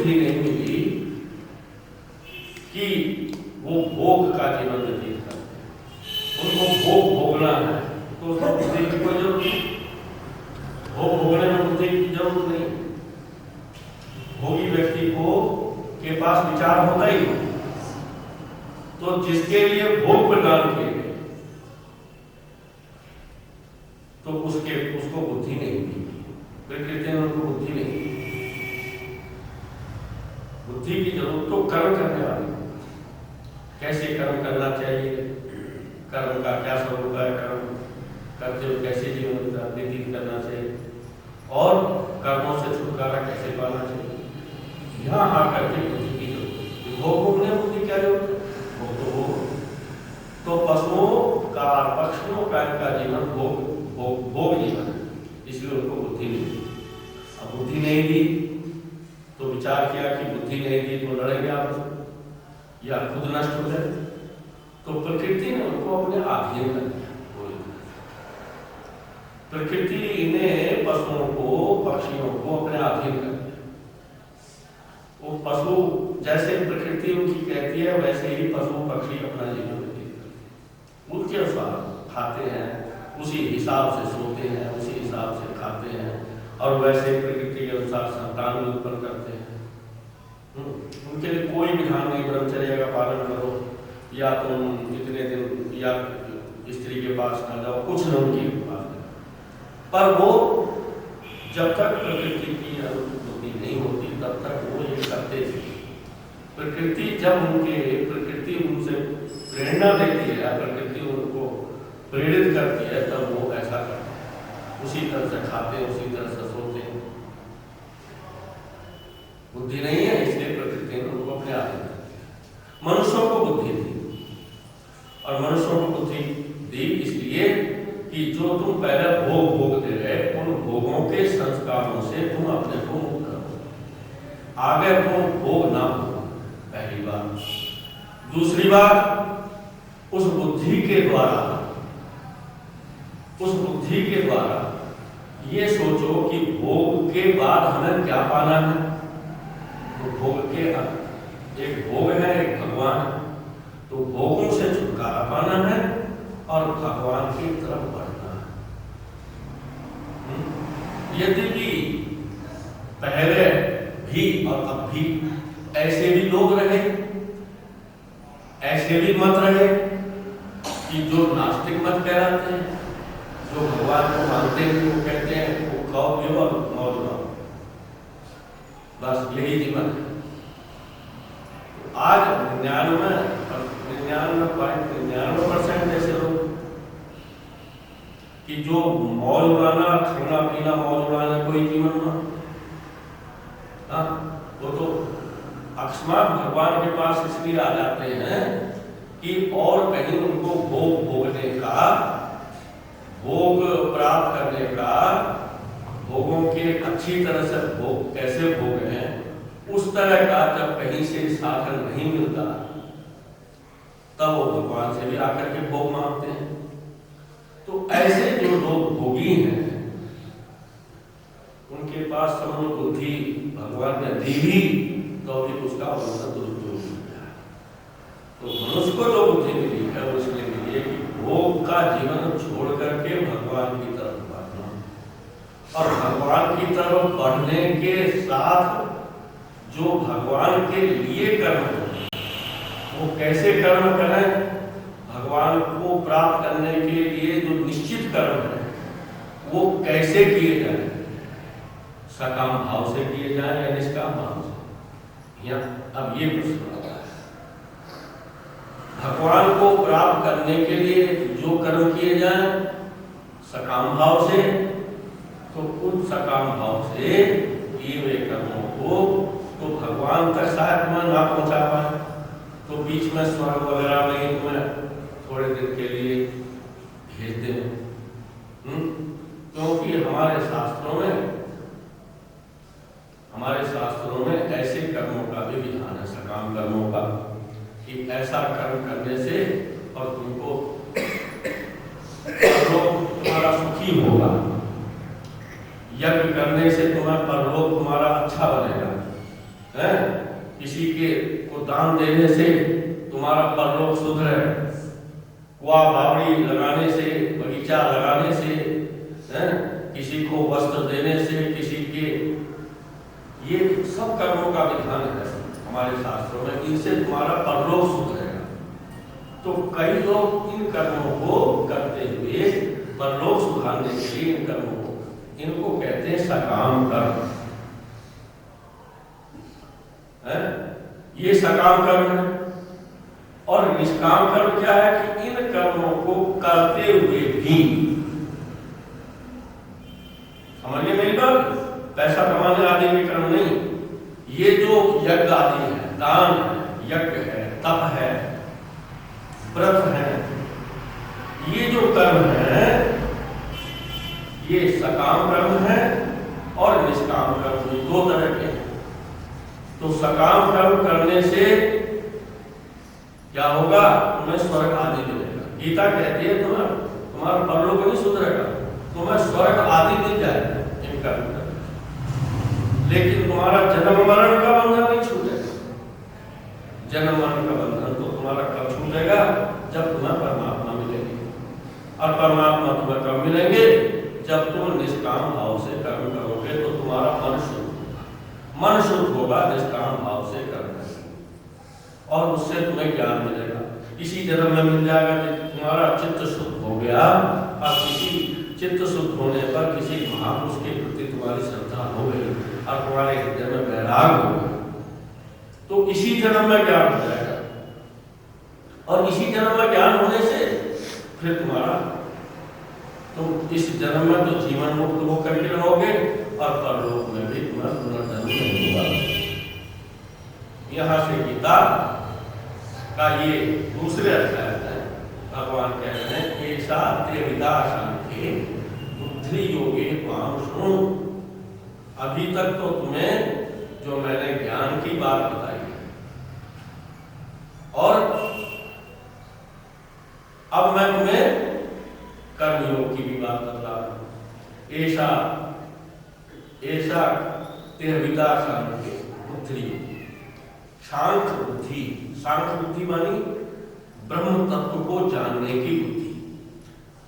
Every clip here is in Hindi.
बुद्धि नहीं मिली कि वो भोग का जीवन व्यतीत करते हैं, उनको भोग भोगना है, तो उसमें बुद्धि की कोई जरूरत नहीं। भोग भोगने में बुद्धि की जरूरत नहीं। भोगी व्यक्ति को के पास विचार होता ही नहीं। तो जिसके लिए भोग प्रदान किए गए तो उसको बुद्धि नहीं मिली। प्रकृति में उनको बुद्धि नहीं मिली। बुद्धि की जरूरत तो कर्म करने वाले, कैसे कर्म करना चाहिए, कर्म का क्या स्वरूप है, कर्म करते हुए कैसे जीवन व्यतीत करना चाहिए और कर्मों से छुटकारा कैसे पाना चाहिए, यहाँ आकर के बुद्धि की जरूरत। भोग भोगने बुद्धि क्या जरूरत है? तो पशुओं का, पक्षियों का जीवन भोग जीवन है, इसलिए उनको बुद्धि नहीं दी। अब बुद्धि नहीं दी तो विचार किया कि बुद्धि नहीं दी तो लड़ेंगे आपस में या खुद नष्ट हो जाए, तो प्रकृति ने उनको अपने अधीन कर दिया। प्रकृति ने पशुओं को, पक्षियों को अपने अधीन कर दिया। वो पशु जैसे प्रकृति उनकी कहती है वैसे ही पशु पक्षी अपना जीवन व्यतीत करते हैं। उनके अनुसार खाते हैं, उसी हिसाब से सोते हैं, उसी हिसाब से खाते हैं और वैसे प्रकृति के अनुसार संतान भी उत्पन्न करते हैं। उनके लिए कोई विधान नहीं, ब्रह्मचर्य का पालन करो या तुम इतने दिन या स्त्री के पास न जाओ, कुछ न उनकी बात है। पर वो जब तक प्रकृति की अनुमति नहीं होती तब तक वो ये करते थे। प्रकृति प्रकृति उनसे प्रेरणा देती है, प्रकृति उनको प्रेरित करती है, तब वो ऐसा करते हैं। उसी तरह से खाते हैं, उसी तरह से सोते हैं। बुद्धि नहीं है, इसलिए प्रकृति ने उनको अपने आप में मनुष्यों को बुद्धि दी। और मनुष्यों को बुद्धि दी इसलिए कि जो तुम पहले भोग भोगते रहे, उन भोगों के संस्कारों से तुम अपने को मुक्त करो। आगे तुम भोग ना हो, पहली बात। दूसरी बात, उस बुद्धि के द्वारा ये सोचो कि भोग के बाद हमें क्या पाना है। तो भोग के एक भोग है, एक भगवान है। तो भोगों से छुटकारा पाना है और भगवान की तरफ बढ़ना है। यद्यपि पहले भी और अब भी ऐसे भी लोग रहे, ऐसे भी मत रहे कि जो नास्तिक मत कहलाते हैं, जो भगवान को मानते हैं, वो कहते हैं वो खाओ पियो और मौज मारो, बस यही जीवन है। आज 99.99% ऐसे लोग कि जो मौज उड़ाना, खाना पीना, मौज उड़ाना कोई जीवन में, वो तो अकस्मात भगवान के पास इसलिए आ जाते हैं कि और कहीं उनको भोग भोगने का, भोग प्राप्त करने का, भोगों के अच्छी तरह से भोग कैसे भोग हैं उस तरह का जब कहीं से साधन नहीं मिलता तब वो भगवान से भी आकर के भोग मांगते हैं। तो ऐसे जो लोग भोगी हैं उनके पास समझो बुद्धि भगवान ने दी भी तो भी उसका अवसर दुरुपयोग किया। तो मनुष्य को जो बुद्धि मिली है वो इसलिए मिली है कि भोग का जीवन छोड़ करके भगवान की तरफ बढ़ना, और भगवान की तरफ बढ़ने के साथ जो भगवान के लिए कर्म करें, वो कैसे कर्म करें, भगवान को प्राप्त करने के लिए जो निश्चित कर्म है वो कैसे किए जाए, सकाम भाव से किए जाए या निष्काम भाव से। अब ये प्रश्न आता है, भगवान को प्राप्त करने के लिए जो कर्म किए जाए सकाम भाव से, तो उन सकाम भाव से किए हुए कर्मों को तो भगवान तक शायद तुम्हें ना पहुंचा पाए, तो बीच में स्वर्ग वगैरह में ही तुम्हें थोड़े दिन के लिए भेज दें। क्योंकि हमारे शास्त्रों में ऐसे कर्मों का भी विधान है, सकाम कर्मों का, कि ऐसा कर्म करने से और तुमको तुम्हारा सुखी होगा, यज्ञ करने से तुम्हारा परलोक तुम्हारा अच्छा बनेगा, है? किसी के को दान देने से तुम्हारा परलोक सुधरे, कुआ बावड़ी लगाने से, बगीचा लगाने से, किसी को वस्त्र देने से, किसी के, ये सब कर्मों का विधान है हमारे शास्त्रों में, इनसे तुम्हारा परलोक सुधरेगा। तो कई लोग इन कर्मों को करते हुए परलोक सुधारने के लिए इन कर्मों को, इनको कहते हैं सकाम कर्म है, ये सकाम कर्म है। और निष्काम कर्म क्या है कि इन कर्मों को करते हुए भी, समझिए मेरी बात, पैसा कमाने आदि के कर्म नहीं, ये जो यज्ञ आदि है, दान है, यज्ञ है, तप है, व्रत है, ये जो कर्म है ये सकाम कर्म है और निष्काम कर्म, दो तरह के हैं। तो सकाम कर्म करने से क्या होगा, तुम्हें स्वर्ग आदि मिलेगा। गीता कहती है तुम्हारा परलोक नहीं सुधरेगा, तुम्हें स्वर्ग आदि मिल जाएगा इन कर्म करने, लेकिन तुम्हारा जन्म मरण का बंधन नहीं छूटेगा। जन्म मरण का बंधन तो तुम्हारा कब छूटेगा, जब तुम्हें परमात्मा मिलेंगे। और परमात्मा तुम्हें कब मिलेंगे, जब तुम निष्काम भाव से कर्म करोगे तो तुम्हारा मन शुद्ध होगा। मन शुद्ध होगा निष्काम भाव से कर्म, और उससे तुम्हें ज्ञान मिलेगा। इसी जन्म में मिल जाएगा कि तुम्हारा चित्त शुद्ध हो गया, और किसी चित्त शुद्ध होने पर किसी महापुरुष के प्रति तुम्हारी श्रद्धा हो गई और तुम्हारे हृदय में वैराग हो गया, तो इसी जन्म में ज्ञान हो जाएगा। और इसी जन्म में ज्ञान होने से फिर तुम्हारा, तुम इस जन्म में तो जीवन मुक्त होकर के रहोगे और परलोक में भी तुम्हारा पुनर्जन्म नहीं होगा। यहाँ से गीता का ये दूसरे अध्याय में भगवान कह रहे हैं, ऐसा त्रिविधा सांख्ये बुद्धि योगे त्वां शृणु। अभी तक तो तुम्हें जो मैंने ज्ञान की बात बताई है, और अब मैं तुम्हें कर्मयोग की भी बात बता रहा हूं। ऐसा ऐसा त्रिविधा सांख्ये बुद्धि योगी, सांख्य बुद्धि, सांख्य बुद्धि मानी ब्रह्म तत्व को जानने की बुद्धि।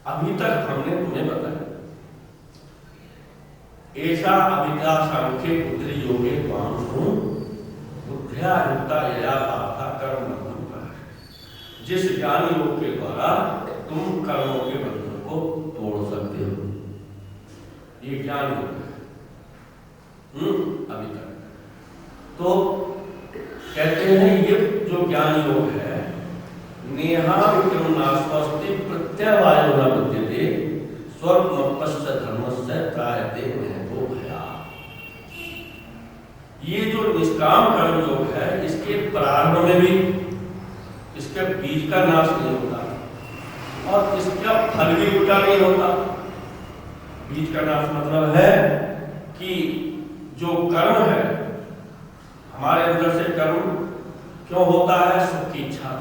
अभी तक हमने तुम्हें बताया ऐसा अविद्या सांख्ये बुद्धि योगे त्वां शृणु बुद्ध्या युक्ता यया पार्था कर्म बंधन कर। जिस ज्ञान योग के द्वारा तुम कर्मों के बंधन को तोड़ सकते हो, ये ज्ञान योग है। अभी तक तो कहते हैं ये जो ज्ञान योग है, नेहा विक्रमणास्पस्ति प्रत्यवायो न विद्यते स्वप्नपश्च धर्मस्य त्रायते महतो भया। ये जो निष्काम कर्म योग है, इसके प्रारंभ में भी इसके बीज का नाश नहीं होता और इसका फल भी उल्टा नहीं होता। बीज का नाश मतलब है कि जो कर्म है, हमारे अंदर से कर्म क्यों होता है, सुख की इच्छा,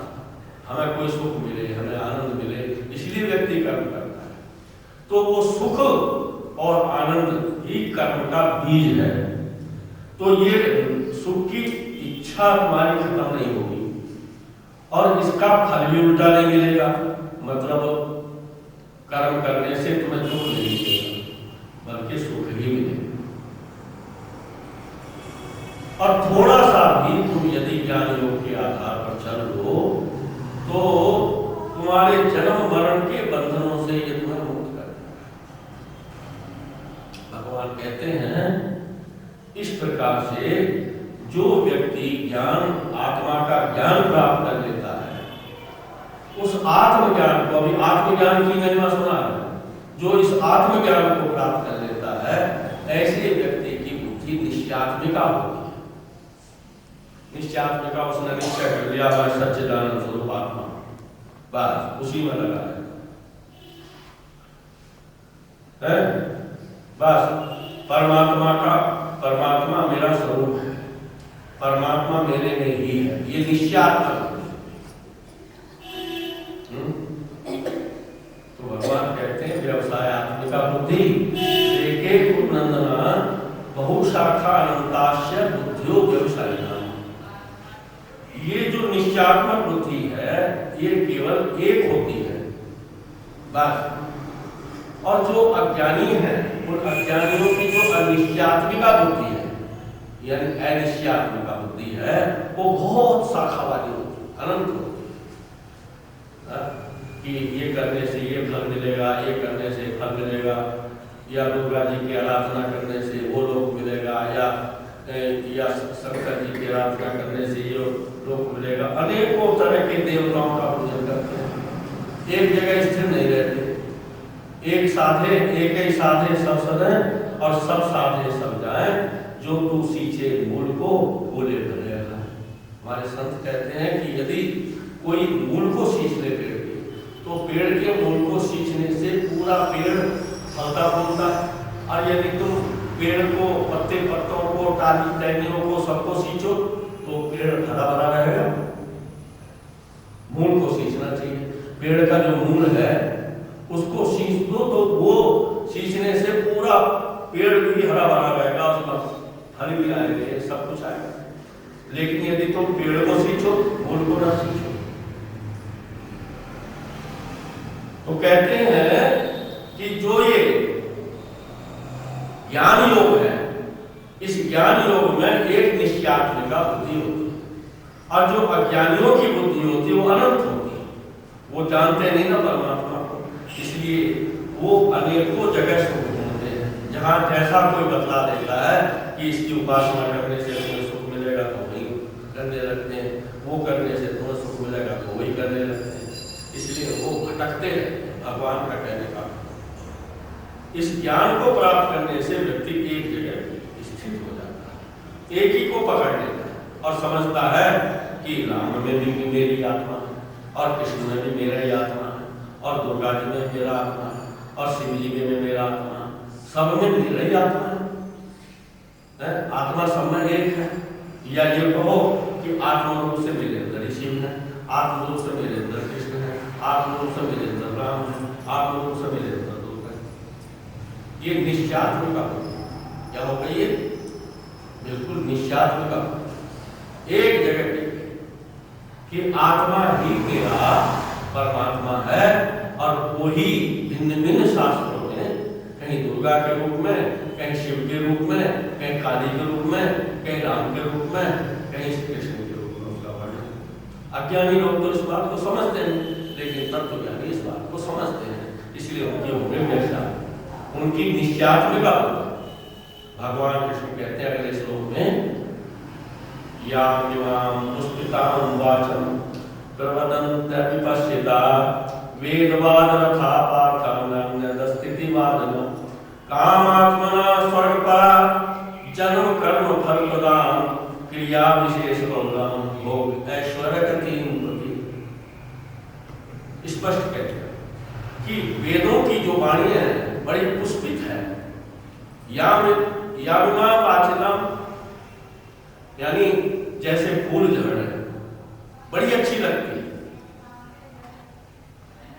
हमें कोई सुख मिले, हमें आनंद मिले, इसलिए व्यक्ति कर्म करता है। तो वो सुख और आनंद ही कर्म का बीज है। तो ये सुख की इच्छा तुम्हारी खत्म नहीं होगी और इसका फल भी उल्टा नहीं मिलेगा। मतलब कर्म करने से तुम्हें दुख नहीं मिलेगा बल्कि सुख ही मिलेगा। और थोड़ा सा भी तुम यदि ज्ञान योग के आधार पर चल लो तो तुम्हारे जन्म मरण के बंधनों से ये तुम्हें मुक्त कर। भगवान कहते हैं इस प्रकार से जो व्यक्ति ज्ञान, आत्मा का ज्ञान प्राप्त कर लेता है, उस आत्मज्ञान को, अभी आत्मज्ञान की महिमा सुना है, जो इस आत्मज्ञान को प्राप्त कर लेता है, ऐसे व्यक्ति की बुद्धि निश्चयात्मिका होती है। निश्चयात्मिका उसने निश्चय कर लिया, मैं सच्चिदानंद स्वरूप आत्मा, बस उसी में लगा है। बस परमात्मा मेरा स्वरूप है, परमात्मा मेरे में ही है, ये निश्चयात्मक। तो भगवान कहते हैं व्यवसाय आत्मिका बुद्धि एके नंदना बहुशाखा अनंतास्य बुद्धियो व्यवसायिना। निश्चयात्मक बुद्धि है ये केवल एक होती है बस। और जो अज्ञानी है उन अज्ञानियों की जो अनिश्चयात्मिका बुद्धि है यानी अनिश्चयात्मिका बुद्धि है वो बहुत शाखा वाली होती है, अनंत होती है कि ये करने से ये फल मिलेगा, ये करने से फल मिलेगा, या दुर्गा जी की आराधना करने से वो लोग मिलेगा, या शंकर जी की आराधना करने से ये लोग मिलेगा। अनेकों तरह के देवताओं का पूजन करते हैं, एक जगह स्थिर नहीं रहते, एक साधे एक ही साधे सब सदें और सब साधे सब जाए, जो तू सींचे मूल को बोले भरेगा। हमारे संत कहते हैं कि यदि कोई मूल को सींच ले पेड़ के, तो पेड़ के मूल को सींचने से पूरा पेड़ फलता फूलता है। और यदि तुम पेड़ को पत्ते पत्तों को टाली टहनियों को सबको सींचो तो पेड़ हरा भरा रहेगा। मूल को सींचना चाहिए, पेड़ का जो मूल है उसको सींच दो तो वो सींचने से पूरा पेड़ भी हरा भरा रहेगा, उसमें फल भी आएंगे, सब कुछ आएगा। लेकिन यदि तुम पेड़ को सींचो मूल को ना सींचो, तो कहते हैं कि जो ये ज्ञान योग है, इस ज्ञान योग में एक निश्चयात्मिका बुद्धि होती है और जो अज्ञानियों की बुद्धि होती है वो अनंत होती है, वो जानते नहीं ना परमात्मा को, इसलिए वो अनेकों जगह सुख ढूंढते हैं। जहाँ जैसा कोई बतला देता है कि इसकी उपासना करने से तुम्हें सुख मिलेगा तो वही करने लगते हैं, वो करने से तुम्हें सुख मिलेगा तो वही करने लगते हैं। इसलिए वो भटकते हैं भगवान का कहने का। इस ज्ञान को प्राप्त करने से व्यक्ति एक जगह स्थित हो जाता है, एक ही को पकड़ लेता है और समझता है कि राम में भी मेरी आत्मा है और कृष्ण में भी मेरा ही आत्मा है और दुर्गा जी में मेरा आत्मा है और शिव जी में मेरा आत्मा है, सब में मेरा ही आत्मा है। आत्मा सब में एक है। या ये कहो कि आत्म रूप से मेरे अंदर ही शिव है, आत्म रूप से मेरे अंदर कृष्ण है, आत्म रूप से मेरे अंदर राम है, आत्म रूप से मेरे अंदर दुर्गा है। ये निश्चयात्मिका क्या हो गई है? बिल्कुल निश्चयात्मिका एक जगह पे कि आत्मा ही मेरा परमात्मा है और वही भिन्न भिन्न शास्त्रों में कहीं दुर्गा के रूप में, कहीं शिव के रूप में, कहीं काली के रूप में, कहीं राम के रूप में, कहीं कृष्ण के रूप में उसका वर्णन। अज्ञानी लोग तो इस बात को समझते हैं, लेकिन तत्वज्ञानी इस बात को समझते हैं, इसलिए उनकी उम्र कैसा, उनकी निश्चयात्मिका भगवान कृष्ण कहते हैं अगले श्लोक में, या पुष्पितां वाचम प्रवदन्त विपश्यता वेदवाद रथा पार्थान्यदस्तिवादन कामात्मना स्वर्गपरा जन्म कर्म फल प्रदान क्रिया विशेष बहुलम भोग ऐश्वर्य स्पष्ट कहते हैं कि वेदों की जो वाणी है बड़ी पुष्पित है। याविमा वाचनम यानी जैसे फूल झड़ रहे, बड़ी अच्छी लगती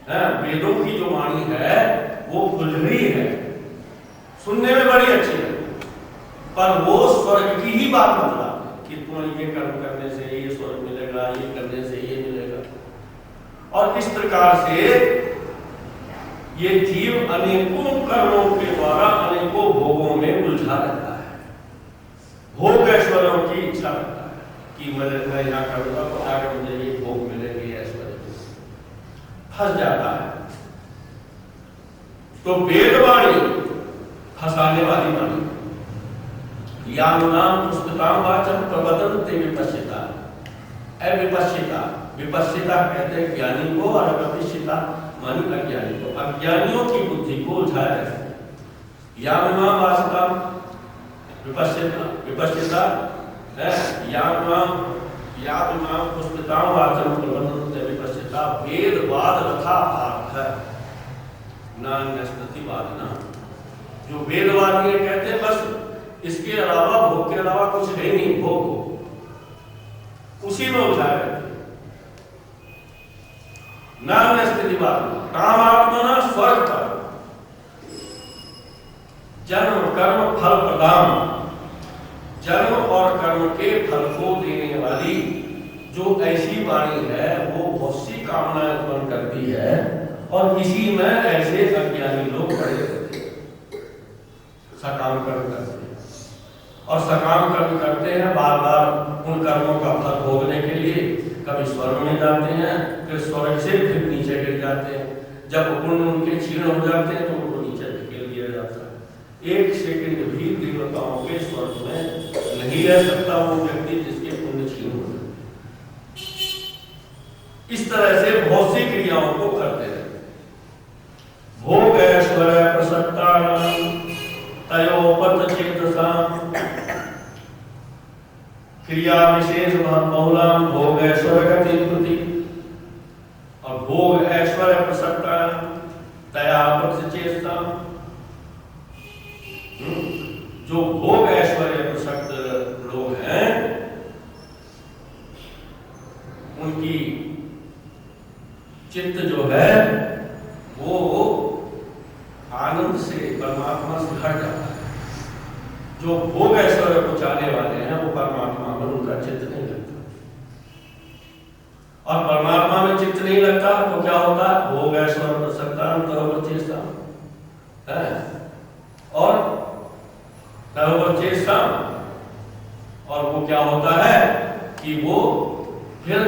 है। वेदों की जो वाणी है वो फुलझड़ी है, सुनने में बड़ी अच्छी लगती, पर वो स्वर्ग की ही बात बतलाती है कि तुम्हें ये कर्म करने से ये स्वर्ग मिलेगा, ये करने से ये मिलेगा। और इस प्रकार से ये जीव अनेकों कर्मों के द्वारा अनेकों भोगों में उलझा रहता है, भोग ऐश्वर्यों की इच्छा रखता है कि मैं यहाँ करूंगा तो आगे मुझे ये भोग मिलेंगे, ऐश्वर्य फंस जाता है। तो वेदवाणी फंसाने वाली वाणी, यानुनाम पुष्पितां वाचम प्रवदन्ते विपश्यता, अविपश्यता, विपश्यता कहते हैं ज्ञानी को और अविपश्यता मानी अज्ञानी को। अज्ञानियों की बुद्धि को उलझाया जाता है। यानुनाम वाचता विपश्यता, विपश्यता है यानुनाम पुष्पितां वाचम प्रवदन्ते विपश्यता वेदवाद रथा पार्थ नान्यस्तिवादिना। जो वेदवादी कहते हैं बस इसके अलावा भोग के अलावा कुछ है नहीं, भोग उसी में उलझाए रहते हैं। नान्यस्तिवादिना कामात्मना स्वर्ग पर जन्म कर्म फल प्रदान, जन्म और कर्म के फल को देने वाली जो ऐसी वाणी है वो बहुत सी कामनाएं उत्पन्न करती है और इसी में ऐसे अज्ञानी लोग खड़े रहते हैं, सकाम कर्म करते हैं और सकाम कर्म करते हैं बार बार उन कर्मों का फल भोगने के लिए। कभी स्वर्ग में जाते हैं, फिर स्वर्ग से फिर नीचे गिर जाते हैं। जब पुण्य उनके क्षीण हो जाते हैं तो उनको नीचे धकेल दिया जाता है। एक सेकंड भी देवताओं के स्वर्ग में नहीं रह सकता वो व्यक्ति जिसके पुण्य क्षीण हो जाए। इस तरह से बहुत सी क्रियाओं को करते हैं। भोग ऐश्वर्य प्रसक्ता तयोपत चेतसाम क्रिया विशेष बहुलाम भोग ऐश्वर्य गति और भोग ऐश्वर्य प्रसक्ता तयापत चेतसा। जो भोग ऐश्वर्य प्रसक्त लोग हैं उनकी चित्त जो है वो आनंद से परमात्मा से हट जाता है। जो भोग ऐश्वर्य को चाहने वाले हैं वो परमात्मा में उनका चित्त नहीं लगता और परमात्मा में चित्त नहीं लगता तो क्या होता है? भोग ऐश्वर्य प्रसक्ता तरोवरचेष्टा है और तरोवरचेष्टा और वो क्या होता है कि वो फिर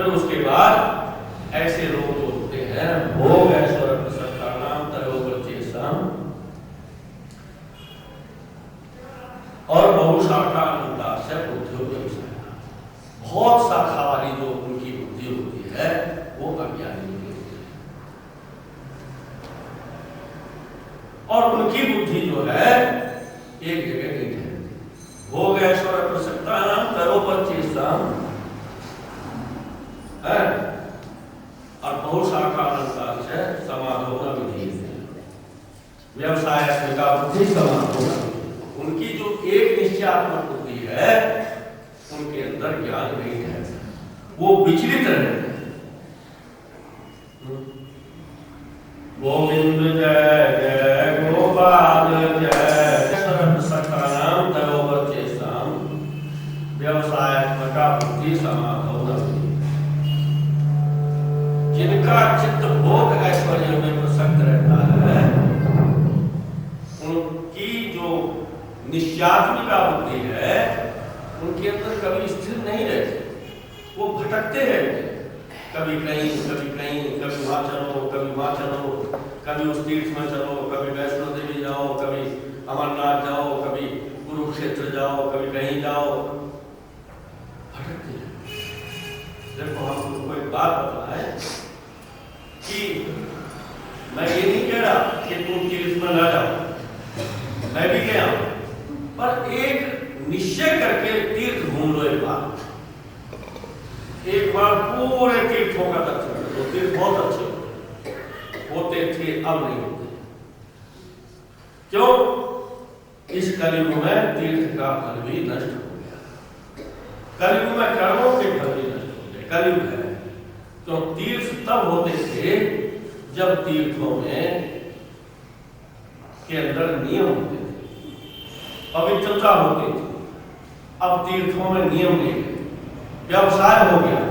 उसके बाद ऐसे लोग जो होते हैं भोग ऐश्वर्य प्रसक्ता नाम तरोवरचेष्टा और बहुशाखा अनुदार से उद्योग व्यवसाय बहुत शाखा वाली जो उनकी बुद्धि होती है वो अज्ञानी होती है और उनकी बुद्धि जो है एक जगह नहीं ठहरती। भोग ऐश्वर्य प्रसक्ता नाम तरोवरचेष्टा है और बहुशाखा अनुदार से समाधोना विधि व्यवसाय का बुद्धि समाधोना उनकी जो एक निश्चयात्मक बुद्धि है उनके अंदर ज्ञान नहीं है, वो विचलित रहते हैं। गोविंद जय जय गोपाल जय सकाम तरोवरचेष्टा व्यवसायात्मका बुद्धि समाधोना। जिनका चित्त भोग ऐश्वर्य में प्रसक्त रहता है उनकी जो निश्चयात्मिका बुद्धि है उनके अंदर कभी स्थिर नहीं रहती, वो भटकते रहते, कभी कहीं कभी वहां चलो कभी वहां चलो, कभी उस तीर्थ में चलो, कभी वैष्णो देवी जाओ, कभी अमरनाथ जाओ, कभी कुरुक्षेत्र जाओ, कभी कहीं जाओ, भटकते हैं। देखो हम तुमको एक बात बताएं कि मैं ये नहीं कह रहा कि तुम तीर्थ में ना जाओ, मैं भी गया हूं, पर एक निश्चय करके तीर्थ घूम लो एक बार पूरे तीर्थों का दर्शन करो। तीर्थ बहुत अच्छे होते थे, अब नहीं होते। क्यों? इस कलयुग में तीर्थ का फल भी नष्ट हो गया। कलयुग में कर्मों के फल भी नष्ट हो गए। कलयुग है तो तीर्थ तब होते थे जब तीर्थों में के अंदर नियम होते थे, पवित्रता होती थी। अब तीर्थों में नियम नहीं है, व्यवसाय हो गया।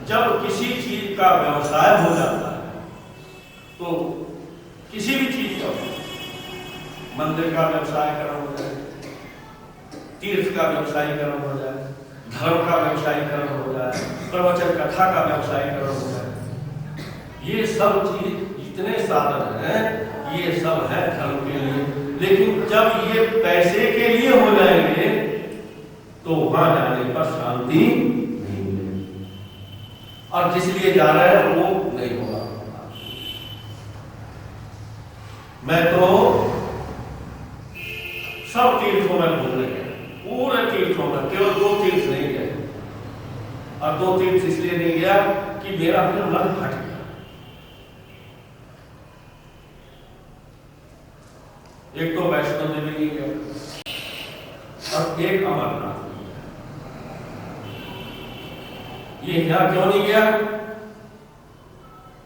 जब किसी चीज का व्यवसाय हो जाता है तो किसी भी चीज का, मंदिर का व्यवसायकरण हो जाए, तीर्थ का व्यवसायीकरण हो जाए, धर्म का व्यवसायीकरण हो जाए, प्रवचन कथा का व्यवसायीकरण हो जाए, ये सब चीज जितने साधन हैं ये सब है धर्म के लिए। लेकिन जब ये पैसे के लिए हो जाएंगे तो वहां जाने पर शांति नहीं मिलेगी और जिस लिए जा रहे हैं वो नहीं होगा। मैं तो सब तीर्थों में घूमने गया, पूरे तीर्थों में, केवल 2 तीर्थ नहीं गए। और 2 तीर्थ इसलिए नहीं गया कि मेरा फिर मन हट गया। एक तो वैष्णो देवी नहीं गया और एक अमरनाथ नहीं गया। ये यहाँ क्यों नहीं गया?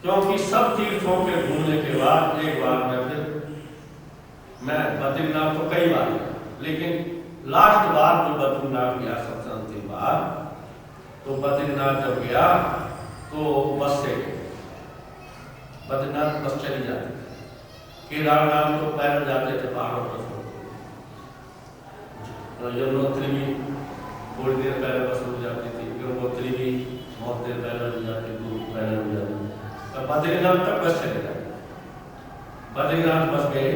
क्योंकि सब तीर्थों के घूमने के बाद एक बार मैं बद्रीनाथ तो कई बार गया, लेकिन लास्ट बार जो बद्रीनाथ गया सबसे अंतिम बार, तो बद्रीनाथ जब गया तो बस से बद्रीनाथ बस चली जाती थी, केदारनाथ तो पैदल जाते थे पहाड़ों पर। यमुनोत्री भी थोड़ी देर पहले बस रुक जाती थी, गंगोत्री भी बहुत देर पहले रुक जाती थी, पहले रुक जाती थी। तो बद्रीनाथ तक बस चले जाते, बद्रीनाथ बस गए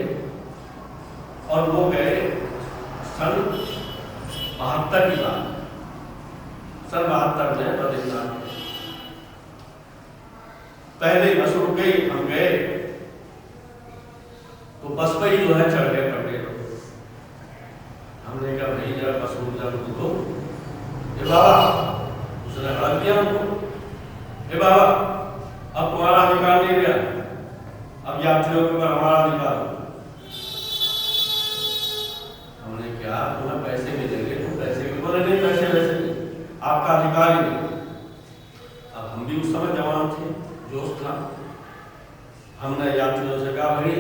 और वो गए सन 72 की बात, सन 72 में बद्रीनाथ पहले ही बस रुक गई, हम गए तो बस पर ही जो है चढ़ गए पड़े। हमने कहा भाई जरा बस रुक जा, रुक दो। ए बाबा, उसने हड़प दिया हमको, ए बाबा अब तुम्हारा अधिकार नहीं गया, अब यात्रियों के ऊपर हमारा अधिकार। हमने क्या तुम्हें पैसे मिलेंगे, तुम पैसे के बोले नहीं, पैसे वैसे नहीं, आपका अधिकार ही नहीं। अब हम भी उस समय जवान थे, जोश था, हमने यात्रियों से कहा भाई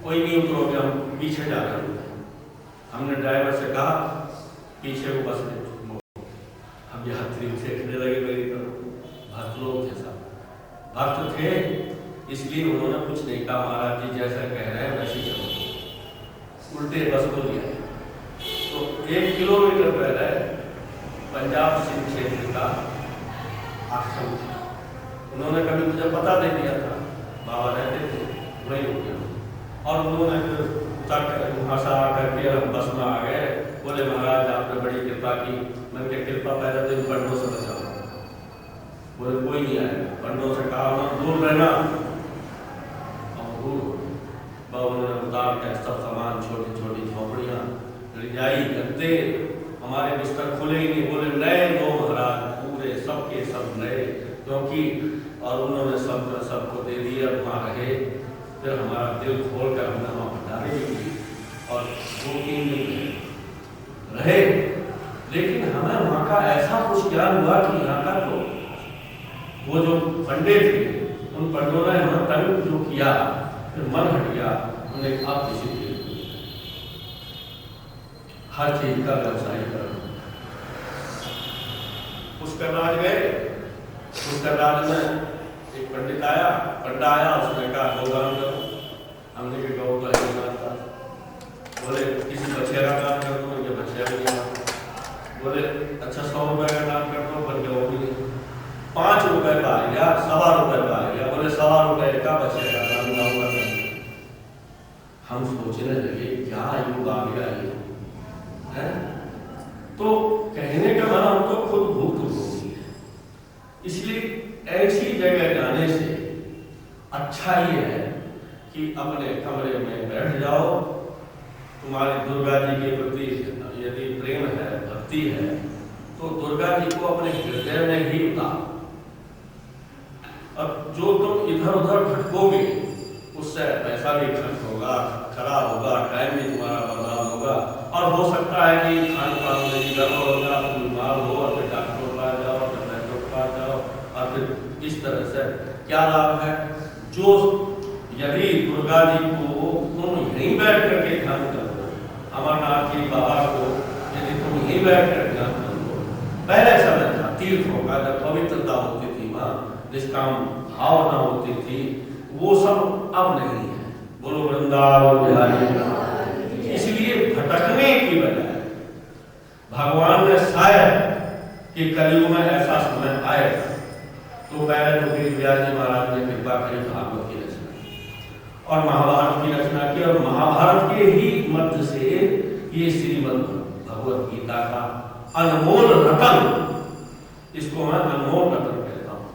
कोई नहीं उतरोगे, हम पीछे जा रहे हैं। हमने ड्राइवर से कहा पीछे को बस में, हम यात्री देखने लगे मेरी तरफ, भक्त लोग थे, सब भक्त थे, इसलिए उन्होंने कुछ नहीं कहा, महाराज जी जैसा कह रहे हैं वैसे चलो, उल्टे बस को लिया। तो 1 किलोमीटर पहले पंजाब सिंह क्षेत्र का आश्रम था, उन्होंने कभी मुझे पता दे दिया था, बाबा रहते थे वही हो गया। और उन्होंने फिर वहाँ से आकर के हम बस में आ गए, बोले महाराज आपने बड़ी कृपा की। मैंने क्या कृपा पहले तो इन पंडों से बचाओ, बोले कोई नहीं आएगा, पंडों से कहा हम दूर रहना, हम दूर। बाबू ने उतार के सब सामान, छोटी छोटी झोपड़ियाँ, रजाई, गद्दे, हमारे बिस्तर खुले ही नहीं, बोले नए दो महाराज, पूरे सबके सब नए, क्योंकि और उन्होंने सबको दे दिया, वहाँ रहे। फिर हमारा दिल खोल कर हमने वहाँ भंडारे भी की और 2-3 दिन रहे। लेकिन हमें वहाँ का ऐसा कुछ ज्ञान हुआ कि यहाँ का तो वो जो पंडित थे, उन पंडितों ने हमें तंग जो किया, फिर मन हट गया, उन्हें आप किसी हर चीज का व्यवसाय कर। पुष्कर राज गए, पुष्कर राज में एक पंडित आया, पंडा आया, उसने कहा गौदान करो। हमने कहा गौ तो है नहीं था, बोले किसी बच्चे का दान कर दो, ये बच्चे भी नहीं आता। बोले अच्छा 100 रुपए का दान कर दो, बन गया वो भी नहीं। 5 रुपए का आ गया, 1.25 रुपए का आ गया, बोले 1.25 रुपए का बच्चे का दान हुआ। हम सोचने लगे क्या युग आ गया ये है। तो कहने का मन हमको खुद भूख होगी है, इसलिए ऐसी जगह जाने से अच्छा ये है कि अपने कमरे में बैठ जाओ, तुम्हारी दुर्गा जी के प्रति यदि प्रेम है, भक्ति है, तो दुर्गा जी को अपने हृदय में ही उतारो। अब जो तुम इधर उधर भटकोगे उससे पैसा भी खर्च होगा, खराब होगा, टाइम भी तुम्हारा बर्बाद होगा, और हो सकता है कि खान पान में गड़बड़ होगा, तुम बीमार हो और फिर डॉक्टर के पास जाओ, फिर डॉक्टर के पास जाओ, और फिर इस तरह से क्या लाभ है। जो यदि दुर्गा जी को तुम यहीं बैठ करके ध्यान करो, अमरनाथ जी बाबा को यदि तुम यहीं बैठ कर ध्यान करो, पहले समय था तीर्थ होगा, जब पवित्रता होती थी, माँ निष्काम भावना होती थी, वो सब अब नहीं है। बोलो वृंदावन बिहारी। इसलिए भटकने की बजाय भगवान ने शायद कि कलयुग में ऐसा समय आएगा, तो पहले तो वेद व्यास जी महाराज ने कृपा करी, भागवत की रचना और महाभारत की रचना की, और महाभारत के ही मध्य से ये श्रीमद् भगवत गीता का अनमोल रतन, इसको मैं अनमोल रतन कहता हूँ।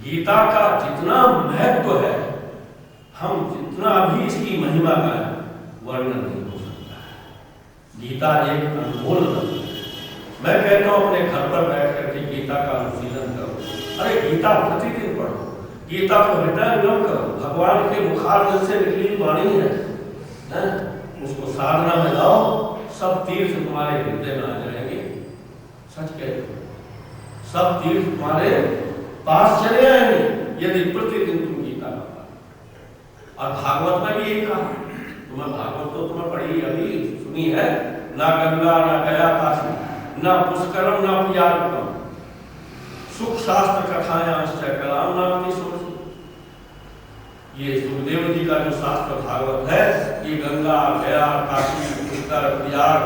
गीता का जितना महत्व है, हम जितना भी इसकी महिमा का वर्णन नहीं हो सकता है। गीता एक अनमोल रत्न है। मैं कहता हूँ अपने घर पर बैठ करके गीता का अनुशीलन करो। अरे गीता प्रतिदिन पढ़ो, गीता को हृदयंगम करो, भगवान के मुखारबिंद से निकली वाणी है, उसको साधना में लाओ, सब तीर्थ तुम्हारे हृदय में आ जाएंगे। सच कहते हो, सब तीर्थ तुम्हारे पास चले आएंगे यदि प्रतिदिन तुम गीता का। और भागवत में भी यही कहा, तुम्हें भागवत तो तुम्हें पढ़ी अभी सुनी है, ना गंगा ना गया काशी, ना पुष्करम ना पियारकम, सुख शास्त्र कथायां कलाम नाम की। ये सुखदेव जी का जो शास्त्र भागवत है, ये गंगा गया काशी पुष्कर पियार,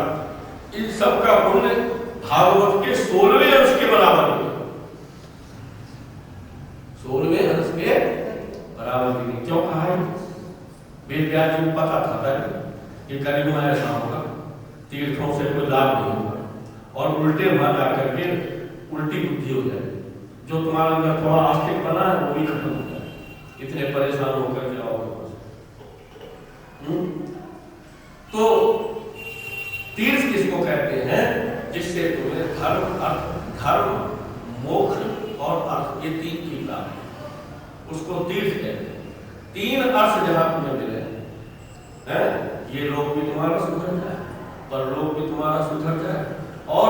इन सब का पुण्य भागवत के 16वें अंश के बराबर है। 16वें अंश के बराबर नहीं। क्यों कहा है? वेद व्यास जी को पता था पहले कि कलयुग में ऐसा होगा, तीर्थों से कोई लाभ नहीं होगा और उल्टे वहां जाकर के उल्टी बुद्धि हो जाए। जो तुम्हारे अंदर थोड़ा आस्तिक बना है वो भी खत्म हो जाए, इतने परेशान होकर के आओगे। तो तीर्थ किसको कहते हैं? जिससे तुम्हें धर्म अर्थ धर्म मोक्ष और अर्थ, ये 3 की प्राप्ति, उसको तीर्थ कहते हैं। 3 अर्थ जहां तुम्हें मिले हैं, ये लोग भी तुम्हारा सुधर जाए, परलोक भी तुम्हारा सुधर जाए, और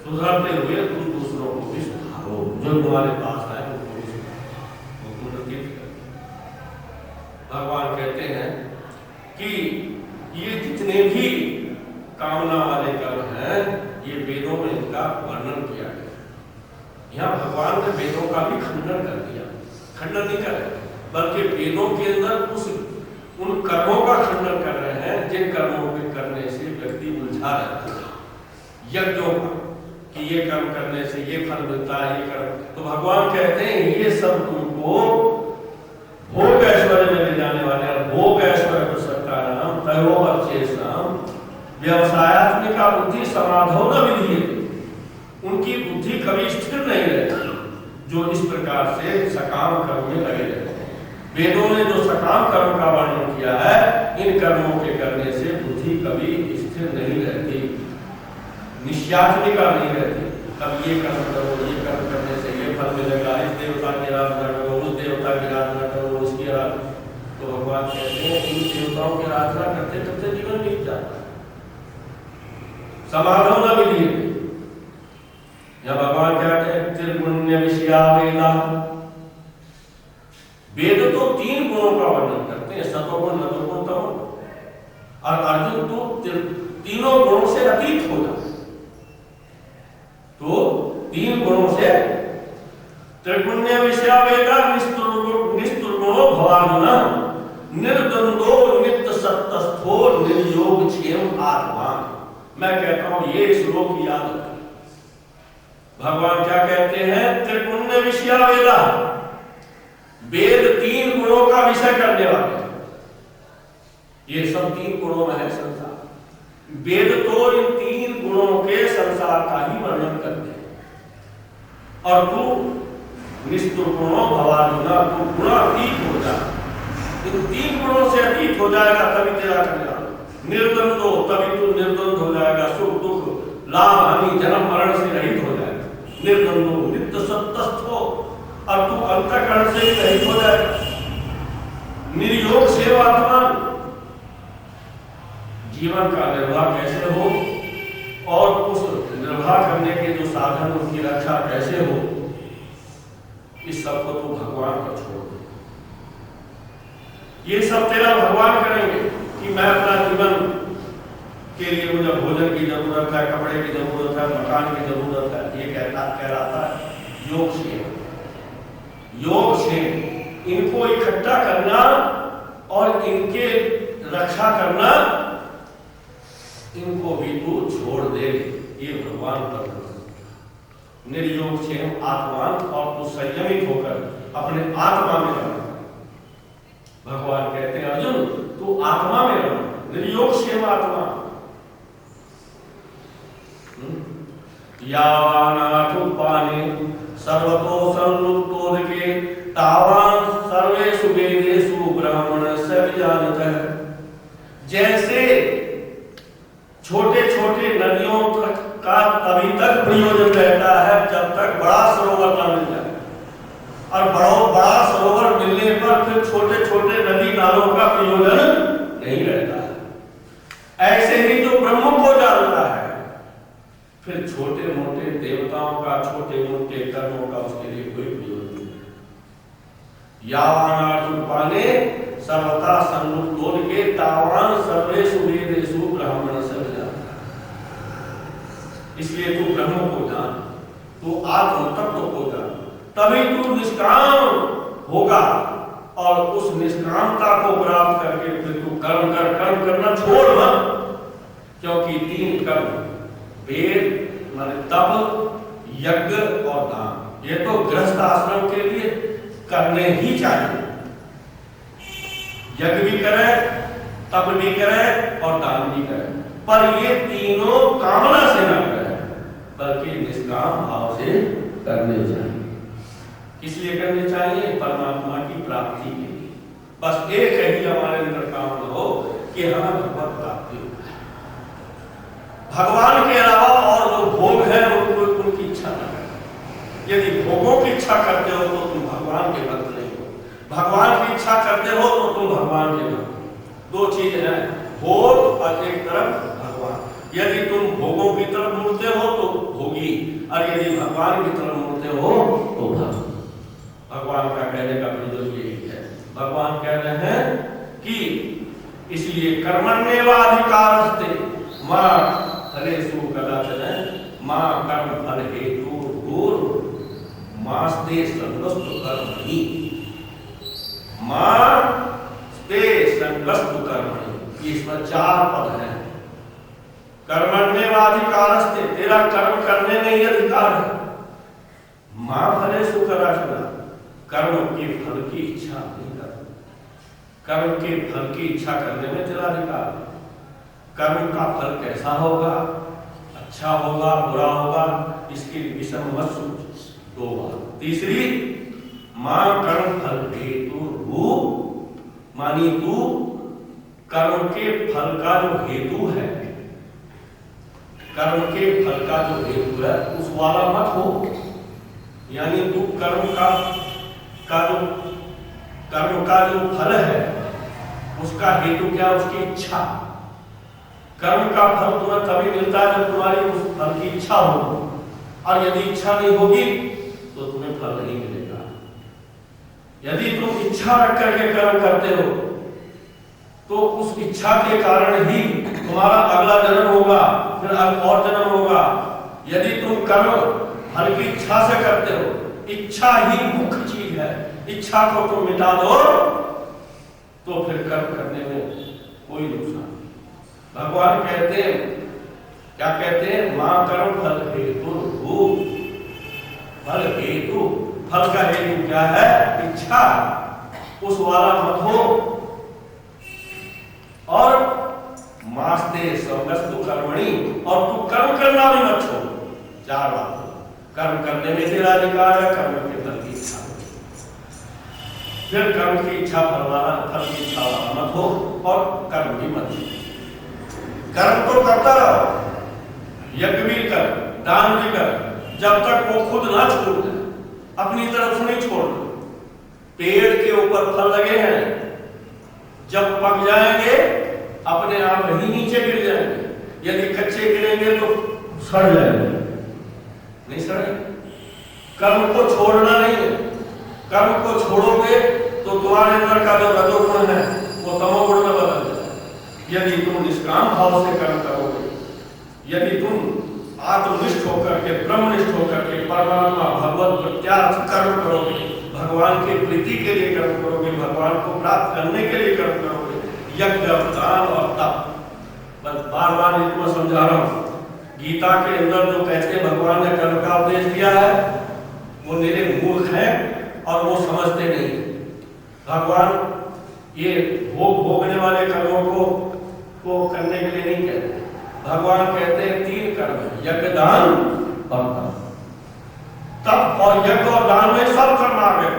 सुधरते हुए तुम दूसरों को भी सुधारो, जो तुम्हारे पास आए उनको भी सुधारो। भगवान कहते हैं कि ये जितने भी कामना वाले कर्म हैं, ये वेदों में इनका वर्णन किया गया। यहाँ भगवान ने वेदों का भी खंडन कर दिया, खंडन नहीं कर रहे, बल्कि वेदों के अंदर उन कर्मों का खंडन कर रहे हैं जिन कर्मों के करने से व्यक्ति उलझा रहता है। यज्ञों का कि ये कर्म करने से ये फल मिलता है, ये कर्म, तो भगवान कहते हैं ये सब तुमको भोग ऐश्वर्य में ले जाने वाले, और भोग ऐश्वर्य पुस्तका नाम तयो अच्छेषाम व्यवसायात्मिका बुद्धि समाधो न विधीयते, उनकी बुद्धि कभी स्थिर नहीं रहती जो इस प्रकार से सकाम कर्म में लगे रहते हैं। वेदों ने जो सकाम कर्म का वर्णन किया है, इन कर्मों के करने से बुद्धि कभी स्थिर नहीं रहती, निश्यात्मिका नहीं रहती। कब ये कर्म करो, ये कर्म करने से ये फल मिलेगा, इस देवता की आराधना करो, उस देवता की आराधना करो, उसकी आराधना। तो भगवान कहते हैं इन देवताओं की आराधना करते करते जीवन बीत जाता है, समाधान न मिली। या भगवान कहते हैं त्रिगुण्य विषया वेदा, वेद तो 3 गुणों का वर्णन करते हैं, सतोगुण रजोगुण तमोगुण, और अर्जुन तो तीनों गुणों से अतीत हो जाता, तो 3 गुणों से त्रिगुण्य विषया वेदा निस्तुर्गुणो भवार्जुन निर्द्वंदो नित्य सत्तस्थो निर्योग क्षेम आत्मा। मैं कहता हूं ये श्लोक याद रखें। भगवान क्या कहते हैं? त्रिगुण्य विषया वेदा, वेद 3 गुणों का विषय करने वाले, ये सब 3 गुणों में है संसार। वेद तो इन 3 गुणों के संसार का ही वर्णन करते हैं, और तू निस्तुर्गुणो भवार्जुना, तू गुणातीत हो जा, इन 3 गुणों से अतीत हो जाएगा तभी तेरा कल्याण। निर्द्वंदो, तभी तू निर्द्वंद हो जाएगा, सुख दुख लाभ हानि जन्म मरण से रहित हो जाएगा। निर्द्वंदो नित्य सत्तस्थो, और तू अंतःकरण से ही रहित हो जाएगा। निर्योग सेवात्मान, जीवन का निर्वाह कैसे हो और उस निर्वाह करने के जो साधन, उसकी रक्षा कैसे हो, इस सब को तो भगवान पर छोड़ दे। ये सब तेरा भगवान करेंगे कि मैं अपना जीवन के लिए मुझे भोजन की जरूरत है, कपड़े की जरूरत है, मकान की जरूरत है, ये कह रहा था योग से। योग से इनको इकट्ठा करना और इनके रक्षा करना, इनको भी तू छोड़ दे, ये भगवान पर निर्योग से आत्मान, और तू संयमित होकर अपने आत्मा में रहना। भगवान कहते हैं अर्जुन तू आत्मा में रहना, निर्योग से आत्मा। यावानाथुपाने सर्वतो संलुप्तोदके तावान सर्वेषु वेदेषु ब्राह्मणस्य विजानतः। जैसे छोटे छोटे नदियों का तभी तक प्रयोजन रहता है जब तक बड़ा सरोवर न मिल जाए, और बड़ा सरोवर मिलने पर फिर छोटे छोटे नदी नालों का प्रयोजन नहीं रहता है। ऐसे ही जो ब्रह्म को जानता है, फिर छोटे मोटे देवताओं का, छोटे मोटे कर्मों का उसके लिए कोई प्रयोजन नहीं। यावानाथुपाने सर्वथा संतोल के तावान सर्वेषु वेदेषु ब्राह्मण सब जान। इसलिए तू ब्रह्म को जान, तू आत्म तत्व को जान, तभी तू निष्काम होगा। और उस निष्कामता को प्राप्त करके फिर तू कर्म कर। कर्म करना छोड़ मत, क्योंकि 3 कर्म, वेद माने तप, यज्ञ और दान, ये तो गृहस्थ आश्रम के लिए करने ही चाहिए। यज्ञ भी करे, तप भी करे और दान भी करे, पर ये तीनों कामना से न करे, बल्कि निष्काम भाव से करने चाहिए। इसलिए करने चाहिए परमात्मा की प्राप्ति के लिए। बस एक ही हमारे अंदर काम हो कि हमें भगवत प्राप्ति हो। भगवान के अलावा और जो भोग है उनकी इच्छा न करें। यदि भोगों की इच्छा करते हो तो तुम भगवान के भक्त नहीं हो, भगवान की इच्छा करते हो तो तुम भगवान के भक्त। 2 चीज है, भोग और एक तरफ भगवान। यदि तुम भोगों की तरफ मुड़ते हो तो भोगी, और यदि भगवान की तरफ मुड़ते हो तो भक्त। भगवान का कहने का मतलब यही है। भगवान कह रहे हैं कि इसलिए कर्मण्येवाधिकारस्ते मां फलेषु कदाचन मां कर्म फल हेतुर्भूर् मास्ते संगस्तु कर्मणि। मास्ते संगस्तु कर्मणि, इसमें 4 पद हैं। कर्मण्येवाधिकारस्ते, तेरा कर्म करने में ही अधिकार है। मां फलेषु कदाचन, कर्म के फल की इच्छा नहीं कर। कर्म के फल की इच्छा करने में तेरा अधिकार है। कर्म का फल कैसा होगा, अच्छा होगा बुरा होगा, इसके विषय मत सोच। 2 बात। तीसरी, मां कर्म फल हेतु रूप, मानी तू कर्म के फल का जो हेतु है, कर्म के फल का जो हेतु है उस वाला मत हो। यानी तू कर्म का जो फल है उसका हेतु क्या, उसकी इच्छा। कर्म का फल तुम्हें तभी मिलता है जब तुम्हारी उस फल की इच्छा हो, और यदि इच्छा नहीं होगी तो तुम्हें फल नहीं मिलेगा। यदि तुम इच्छा रख करके कर्म करते हो तो उस इच्छा के कारण ही तुम्हारा अगला जन्म होगा, फिर और जन्म होगा। यदि तुम कर्म फल की इच्छा से करते हो, इच्छा ही मुख्य चीज है, इच्छा को तुम मिटा दो तो फिर कर्म करने में कोई नुकसान नहीं। भगवान कहते हैं, क्या कहते हैं, मां कर्म फल हेतु रूप। फल हेतु, फल का हेतु क्या है, इच्छा, उस वाला मत हो। और मास्ते संगस्तु कर्मणि, और तू कर्म करना भी मत छोड़। 4 बात। कर्म करने में तेरा अधिकार है, कर्म के फल की इच्छा। फिर कर्म की इच्छा फल की इच्छा वाला मत हो, और कर्म भी मत। कर्म तो करता रहो, यज्ञ भी कर, दान भी कर, जब तक वो खुद ना छोड़ दे, अपनी तरफ से नहीं छोड़ दे। पेड़ के ऊपर फल लगे हैं, जब पक जाएंगे अपने आप ही नीचे गिर जाएंगे। यदि कच्चे गिरेंगे तो सड़ जाएंगे, नहीं सड़े। कर्म को छोड़ना नहीं है। कर्म को छोड़ोगे तो तुम्हारे अंदर का जो रजोगुण है वो तमोगुण में बदल जाएगा। यदि तुम निष्काम भाव से कर्म करोगे, यदि तुम आत्मनिष्ठ होकर के, ब्रह्मनिष्ठ होकर के परमात्मा भगवत प्रत्यार्थ कर्म करोगे, भगवान की प्रीति के लिए कर्म करोगे, भगवान को प्राप्त करने के लिए कर्म करोगे, यज्ञ, दान और तप। बस बार-बार इसको समझा रहा हूँ। गीता के अंदर जो कहते भगवान ने कर्म का उपदेश दिया है वो मेरे मूर्ख हैं और वो समझते नहीं। भगवान ये भोगने वाले कर्मों को करने के लिए नहीं कहते। भगवान कहते हैं 3 कर्म, यज्ञ, दान और तप। और यज्ञ और दान में सब कर्म आ गए।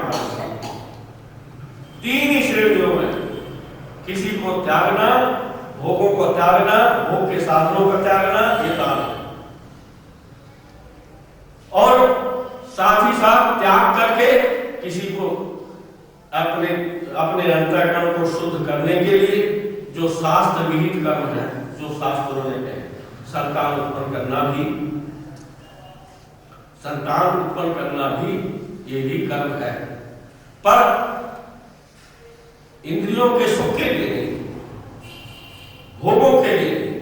3 ही श्रेणियों में, किसी को त्यागना, भोगों को त्यागना, भोग के साधनों का त्यागना, ये दान। और साथ ही साथ त्याग करके किसी को अपने अंतःकरण को शुद्ध करने के लिए जो शास्त्र विहित कर्म है, जो शास्त्रों ने कहे, संतान उत्पन्न करना भी ये भी कर्म है। पर इंद्रियों के सुख के लिए नहीं, भोगों के लिए नहीं।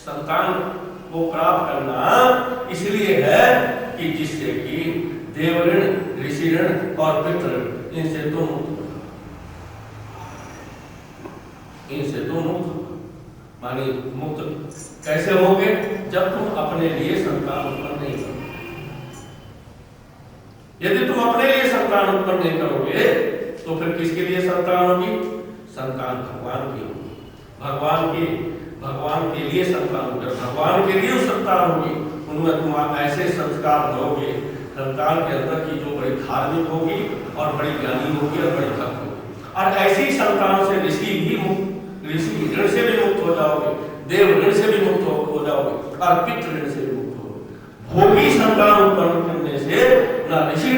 संतान को प्राप्त करना इसलिए है कि जिससे कि देव ऋण, ऋषि ऋण और पितृ ऋण, इनसे तुम मुक्त मानी मुक्त कैसे होगे? जब तुम अपने लिए संतान उत्पन्न नहीं करोगे। यदि तुम अपने लिए संतान उत्पन्न नहीं करोगे तो फिर किसके लिए संतान होगी? संतान भगवान की होगी। भगवान के लिए संतान होगी, भगवान के लिए संतान होगी। उनमें तुम ऐसे संस्कार दोगे संतान के अंदर की जो बड़ी धार्मिक होगी और बड़ी ज्ञानी होगी और बड़ी भक्त होगी। और ऐसी संतान से ऋषि ऋण से भी मुक्त हो जाओगे, देव ऋण से भी मुक्त हो जाओगे और पितृ ऋण से भी मुक्त होगे। भोगी संतान उत्पन्न करने से न ऋषि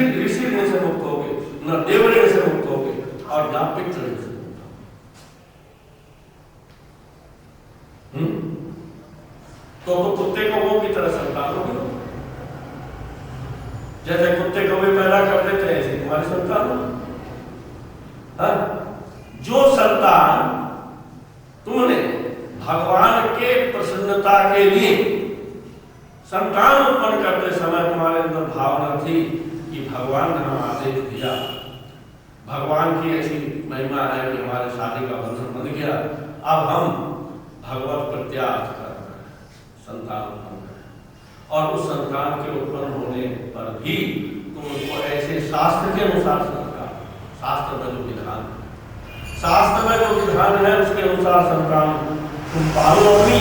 ऋण से मुक्त होगे, न देव ऋण से मुक्त होगे और न पितृ ऋण से मुक्त होगे। तो कुत्ते को वो की तरह संतान होगी। जैसे कुत्ते को भी पैदा कर देते हैं ऐसे तुम्हारी संतान होगी। जो संतान तुमने भगवान के प्रसन्नता के लिए संतान उत्पन्न करते समय तुम्हारे अंदर भावना थी कि भगवान ने हमें आदेश दिया, भगवान की ऐसी महिमा है कि हमारे शादी का बंधन बन गया, अब हम भगवत प्रत्यार्थ कर रहे हैं, संतान उत्पन्न करें। और उस संतान के उत्पन्न होने पर भी तुम उनको ऐसे शास्त्र के अनुसार संस्कार, शास्त्र में जो विधान है उसके अनुसार संतान तुम पालो अपनी।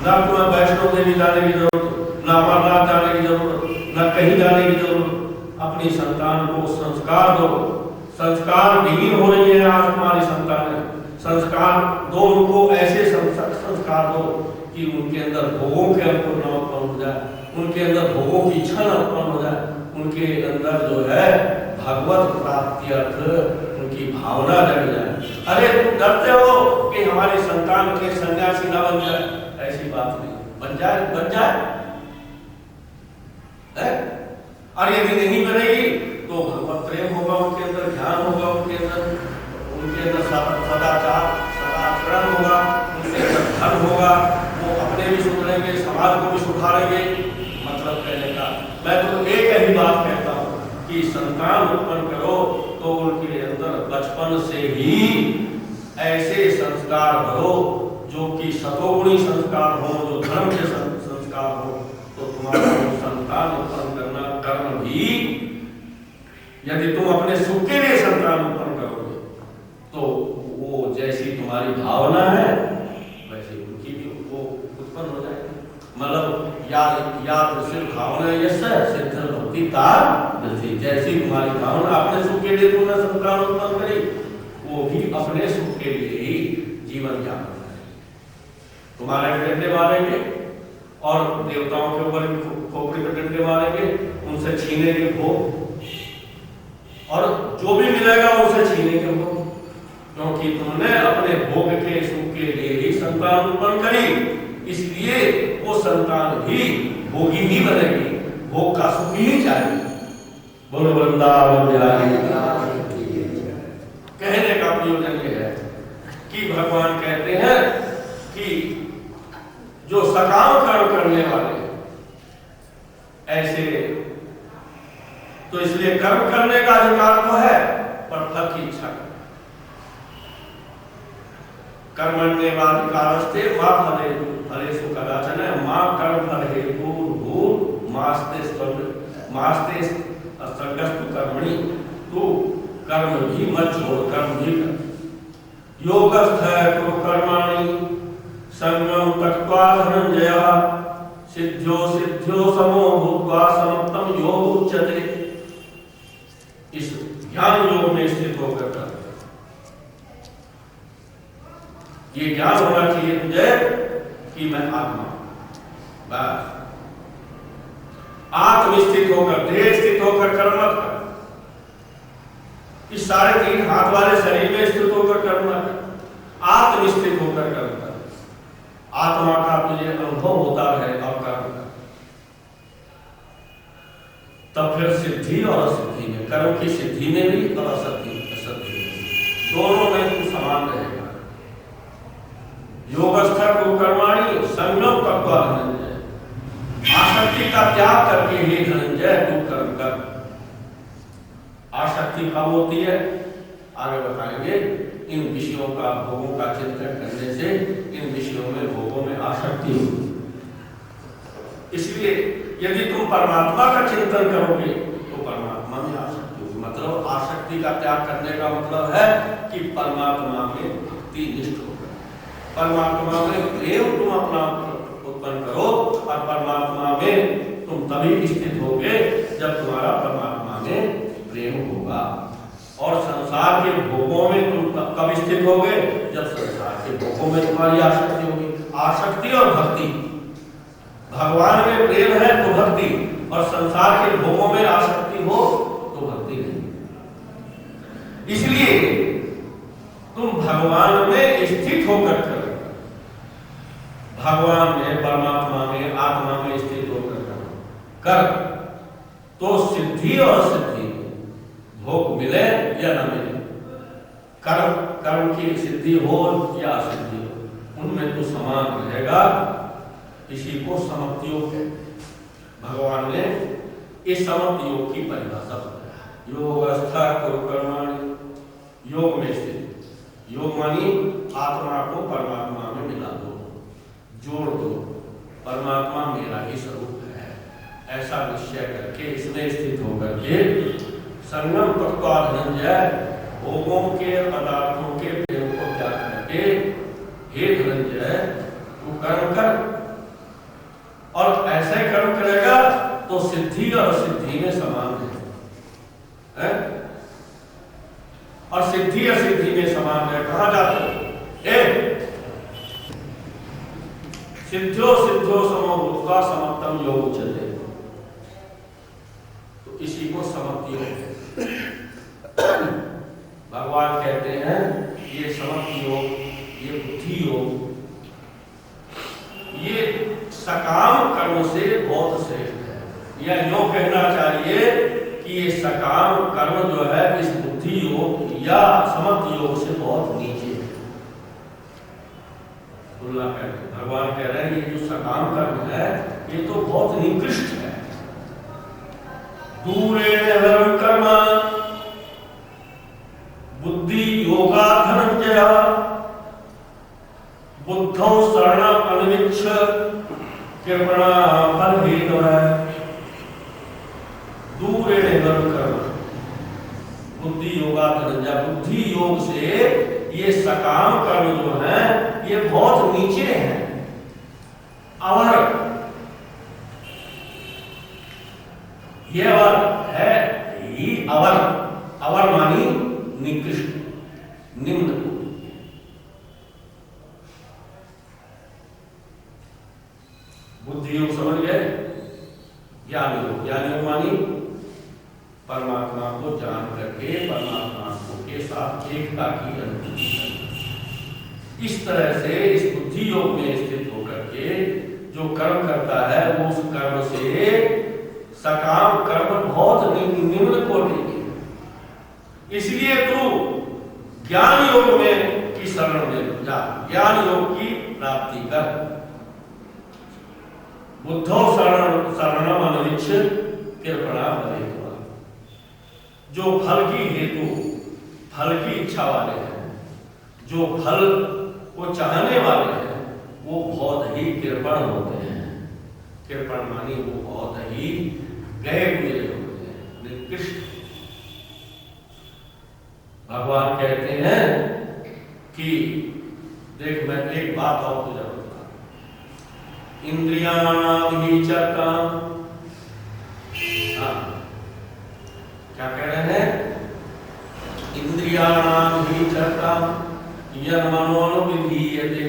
ना तुम्हें वैष्णो देवी जाने की जरूरत, ना अमरनाथ जाने की जरूरत, ना कहीं जाने की जरूरत। अपनी संतान को संस्कार दो। संस्कार विहीन हो रही है आज तुम्हारी संतान। संस्कार दो उनको, ऐसे संस्कार दो कि उनके अंदर भोगों के अंकुर न उत्पन्न हो जाए, उनके अंदर भोगों की इच्छा न उत्पन्न हो जाए, उनके अंदर जो है भगवत प्राप्ति अर्थ उनकी भावना जग जाए। अरे तुम डरते हो कि हमारी संतान के सन्यासी न बन जाए, ऐसी बात नहीं, बन जाए और यदि नहीं बनेगी तो भगवत प्रेम होगा उनके अंदर, ज्ञान होगा उनके अंदर सदाचार सदाचरण होगा, उनके अंदर धर्म होगा, वो अपने भी सुधरेंगे, समाज को भी सुधारेंगे। मतलब कहने का मैं तो एक ही बात कहता हूँ कि संतान उत्पन्न करो तो उनके अंदर बचपन से ही ऐसे संस्कार भरो जो कि सतोगुणी संस्कार हो, जो धर्म के संस्कार हो। तो तुम्हारा संतान उत्पन्न करना कर्म भी, यदि तुम अपने सुख के लिए संतान उत्पन्न करोगे तो वो जैसी तुम्हारी भावना है वैसे उनकी भी वो उत्पन्न हो जाएगी। मतलब याद सिर्फ भावना सिद्ध भक्ति तार जैसी, जैसी तुम्हारी भावना अपने सुख के लिए तुमने संतान उत्पन्न करी, वो भी अपने सुख के लिए ही जीवन यापन करेगी। तुम्हारे डंडे मारेंगे और देवताओं के ऊपर खोपड़ी पर डंडे मारेंगे, उनसे छीनेंगे भोग और जो भी मिलेगा उसे छीनेंगे भोग, क्योंकि तुमने अपने भोग के सुख के लिए ही संतान उत्पन्न करी। इसलिए वो संतान भी भोगी ही बनेगी, भोग का सुख ही चाहिए। बोलो वृंदावन बिहारी। कहने का प्रयोजन यह है कि भगवान कहते हैं कि जो सकाम कर्म करने वाले ऐसे, तो इसलिए कर्म करने का अधिकार तो है पर फल की इच्छा कर। कर्मण्येवाधिकारस्ते मा फलेषु कदाचन मा कर्म फल हेतु मास्ते संगस्तु कर्मणि, तू कर्म भी मत छोड़, कर्म भी कर। योगस्थ कुरु कर्माणि संगम त्यक्त्वा धनंजयः सिद्ध्यो समो भूत्वा समत्तम योग उच्यते। इस ज्ञान योग में स्थित होकर कर, ये ज्ञान होना चाहिए तुझे कि मैं आत्मा, बस आत्मस्थित होकर, देह स्थित होकर कर्म मत कर। इस साढ़े 3 हाथ वाले शरीर में स्थित होकर कर्म मत कर, आत्मस्थित होकर कर्म कर। आत्मा का तुझे अनुभव होता है और कर्म कर, तब फिर सिद्धि और असिद्धि में, कर्म की सिद्धि में भी और दोनों में तू समान रहेगा। योगस्थ को कर्माणि संगम तत्वा धनंजय, आसक्ति का त्याग करके ही धनंजय तू कर्म कर। आसक्ति कब होती है आगे बताएंगे। इन विषयों का भोगों का चिंतन करने से इन विषयों में भोगों में आसक्ति होगी। इसलिए यदि तुम परमात्मा का चिंतन करोगे तो परमात्मा में आसक्ति होगी। मतलब आसक्ति का त्याग करने का मतलब है कि परमात्मा में भक्ति निष्ठ होगा। परमात्मा में प्रेम तुम अपना उत्पन्न करो और परमात्मा में तुम तभी स्थित होगे जब तुम्हारा परमात्मा में प्रेम होगा। और संसार के भोगों में तुम कब स्थित होगे जब संसार के भोगों में तुम्हारी आसक्ति होगी। आसक्ति और भक्ति, भगवान में प्रेम है तो भक्ति, और संसार के भोगों में आसक्ति हो तो भक्ति नहीं। इसलिए तुम भगवान में स्थित होकर करो, भगवान में, परमात्मा में, आत्मा में स्थित होकर करो कर, तो सिद्धि और सिद्धि भोग मिले या न मिले, कर्म की सिद्धि हो या असिद्धि हो, उनमें तो समान रहेगा। इसी को समत्व योग है। भगवान ने इस समत्व योग की परिभाषा बताया। योगस्थ कुरु कर्माणि, योग में स्थित, योग मानी आत्मा को परमात्मा में मिला दो, जोड़ दो, परमात्मा मेरा ही स्वरूप है, ऐसा निश्चय करके इसमें स्थित होकर के संगम तत्वा धनंजय, भोगों के पदार्थों के प्रेम को त्याग करके हे धनंजय तू कर्म कर। और ऐसे कर्म करेगा तो सिद्धि और सिद्धि में समान है। और सिद्धि और सिद्धि में समान है। कहां जाते हो? सिद्धो सिद्धो समो भूत्वा समत्तम योग उच्यते, तो इसी को समत्व योग है। भगवान कहते हैं ये समत्व योग, ये बुद्धि योग, ये सकाम कर्म से बहुत श्रेष्ठ है। या यूं कहना चाहिए कि ये सकाम कर्म जो है इस बुद्धि योग या समत्व योग से बहुत नीचे है। भगवान कह रहे हैं ये जो सकाम कर्म है ये तो बहुत निकृष्ट है। दूरेण वरम कर्म बुद्धि योगा धनंजय, बुद्धौ शरणम अनविच्छ कृपणा फल हेतुः। दूरेण वरम कर्म बुद्धि योगा धनंजय, बुद्धि योग से ये सकाम कर्म जो है ये बहुत नीचे है, अवर, ये अवर है ही, अवर, अवर मानी निकृष्ट, निम्न। बुद्धि योग समझ गए? ज्ञान योग, ज्ञान योग मानी परमात्मा को जान करके परमात्मा के साथ एकता की अनुभूति करना। इस तरह से इस बुद्धि योग में स्थित होकर के जो कर्म करता है वो उस कर्म से सकाम कर्म बहुत निम्न कोटि के। इसलिए तू ज्ञान योग में की शरण में जा, ज्ञान योग की प्राप्ति कर। बुद्धो शरणम अनविच्छ कृपणा फल, जो फल की हेतु, फल की इच्छा वाले हैं, जो फल को चाहने वाले हैं, वो बहुत ही कृपण होते हैं। कृपण मानी वो बहुत ही गए हुए होते हैं, निकृष्ट। भगवान कहते हैं कि देख मैं एक बात और तुझे बता, इंद्रियाणाम ही चरताम, क्या कह रहे हैं? इंद्रियाणाम ही चरताम यन्मनोनुविधीयते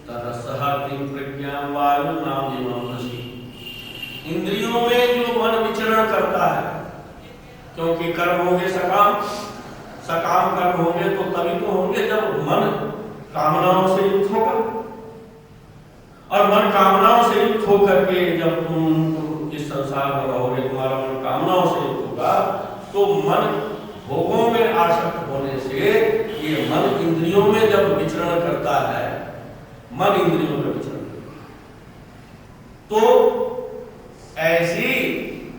ततस्सहति प्रज्ञां वायु नाम्यमसि। इंद्रियों में जो मन विचरण करता है, क्योंकि कर्म होंगे सकाम, सकाम कर्म होंगे तो तभी तो होंगे जब मन कामनाओं से युक्त होगा। और मन कामनाओं से युक्त होकर के जब तुम इस संसार में रहोगे, तुम्हारा मन कामनाओं से युक्त होगा, तो मन भोगों में आसक्त होने से ये मन इंद्रियों में जब विचरण करता है, मन इंद्रियों में विचरण, तो ऐसी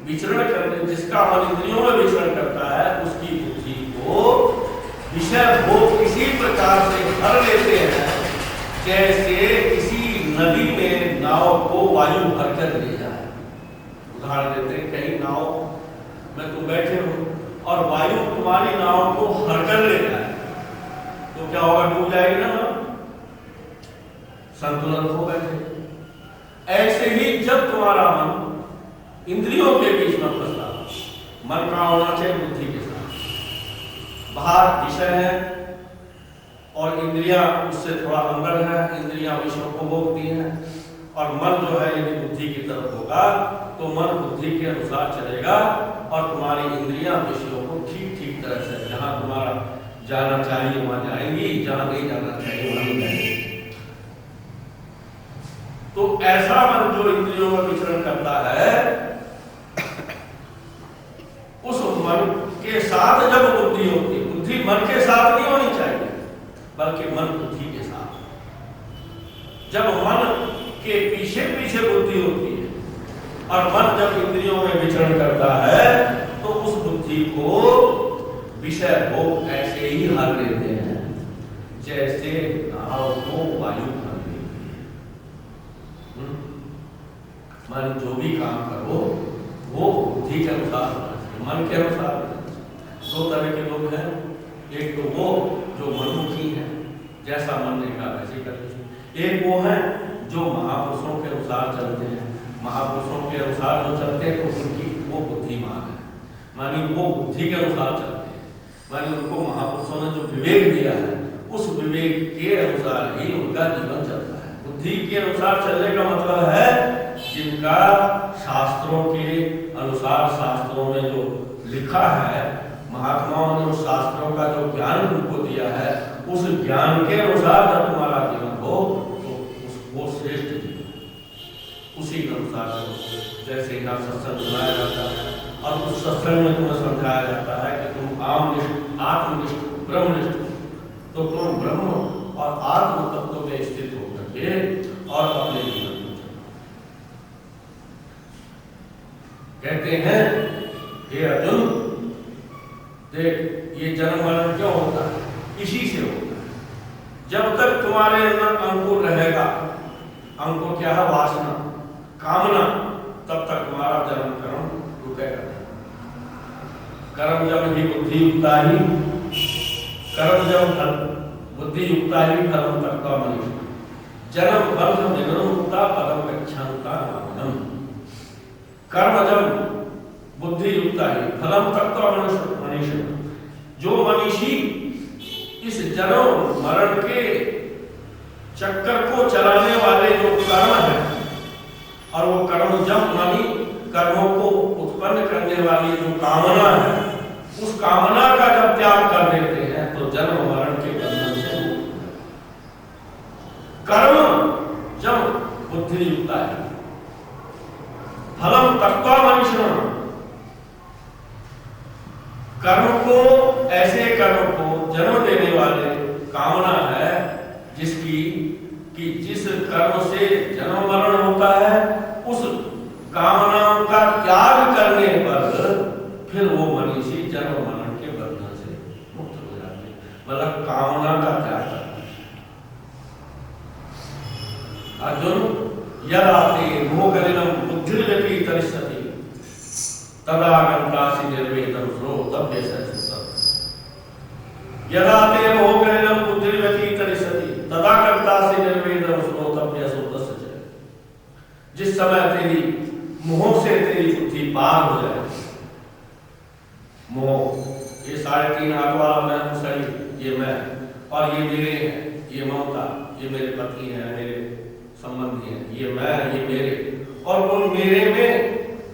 विचरण करने, जिसका मन इंद्रियों में विचरण करता है, उसकी बुद्धि को विषय भोग इसी प्रकार से भर लेते हैं जैसे किसी नदी में नाव को वायु भर कर ले जाए। उदाहरण देते हैं, कहीं नाव में तुम बैठे हो और वायु तुम्हारी नाव को भर कर ले जाए तो क्या होगा? डूब जाएगी ना, संतुलन हो बैठे। ऐसे ही जब तुम्हारा मन इंद्रियों के बीच में फंसा, मन का होना चाहिए बुद्धि के साथ, बाहर विषय है और इंद्रियां उससे थोड़ा अंदर है, इंद्रियां विषयों को भोगती हैं, और मन जो है यदि बुद्धि की तरफ होगा तो मन बुद्धि के अनुसार चलेगा और तुम्हारी इंद्रियां विषयों को ठीक ठीक तरह से, जहां तुम्हारा जाना चाहिए वहां जाएंगी, जहां नहीं जाना चाहिए वहां नहीं जाएंगी। तो ऐसा मन जो इंद्रियों में विचरण करता है, उस मन के साथ जब बुद्धि होती है, बुद्धि मन के साथ नहीं होनी चाहिए बल्कि मन बुद्धि के साथ। जब मन के पीछे पीछे बुद्धि होती है और मन जब इंद्रियों में विचरण करता है तो उस बुद्धि को विषय भोग ऐसे ही हर लेते हैं जैसे नाव को वायु भर लेती है। मन जो भी काम करो वो बुद्धि के अनुसार, मन के अनुसार। दो तरह के लोग हैं, एक तो वो जो मनमुखी है, जैसा मन ने कहा वैसे करते, एक वो है जो महापुरुषों के अनुसार चलते हैं। महापुरुषों के अनुसार जो चलते हैं तो उनकी वो बुद्धिमान है, मानी वो बुद्धि के अनुसार चलते हैं, मानी उनको महापुरुषों ने जो विवेक दिया है उस विवेक के अनुसार ही उनका जीवन चलता है। बुद्धि के अनुसार चलने का मतलब है जिनका शास्त्रों के अनुसार, शास्त्रों में जो लिखा है, महात्माओं ने उस शास्त्रों का जो ज्ञान उनको दिया है, उस ज्ञान के अनुसार जब तुम्हारा जीवन हो तो वो श्रेष्ठ जीवन, उसी के अनुसार चलो। जैसे यहाँ सत्संग सुनाया जाता है और उस सत्संग में तुम्हें समझाया जाता है कि तुम आत्मनिष्ठ, ब्रह्मनिष्ठ, तो तुम ब्रह्म और आत्म तत्व में स्थित होकर के और अपने जीवन में चलो। कहते हैं हे अर्जुन, देख ये जन्म मरण क्यों होता है? इसी से होता है। जब तक तुम्हारे अंदर अंकुर रहेगा, अंकुर क्या है? वासना, कामना, तब तक तुम्हारा जन्म कर्म रुकेगा। कर्म जब ही बुद्धि युक्ता ही, कर्म जब फल बुद्धि युक्ता ही फलम तक मनुष्य, जन्म बंध निगुणता पदम गच्छन्ता नामनम। कर्म जब बुद्धि युक्ता है, फलम तक मनुष्य, जो मनीषी इस जन्म मरण के चक्कर को चलाने वाले जो कर्म है, और वो कर्म जब मानी कर्मों को उत्पन्न करने वाली जो कामना है, उस कामना का जब त्याग कर देते हैं तो जन्म मरण के बंधन से कर्म जब बुद्धि युक्ता है, फलम तत्वा मनुष्य, कर्म को, ऐसे कर्म को जन्म देने वाले कामना है जिसकी कि जिस कर्म से जन्म मरण होता है, उस कामनाओं का त्याग करने पर फिर वो मनीषी जन्म मरण के बंधन से मुक्त हो जाते हैं। मतलब कामना का त्याग करना है। अर्जुन यदाते मोहकलिनम बुद्धिर्व्यति तरिष्यति तदा गन्तासि निर्वेदं श्रोतव्य सत्संग। यदाते मोहकलिनम बुद्धिर्व्यति तरिष्यति तदा गन्तासि निर्वेदं श्रोतव्य सत्संग। जिस समय तेरी मोह से तेरी बुद्धि पार हो जाए, मोह, ये 3.5 हाथ वाला मैं हूं सही, ये मैं, और ये मेरे हैं, ये ममता, ये मेरे पति हैं, मेरे संबंधी हैं, ये मैं, ये मेरे, और उन मेरे में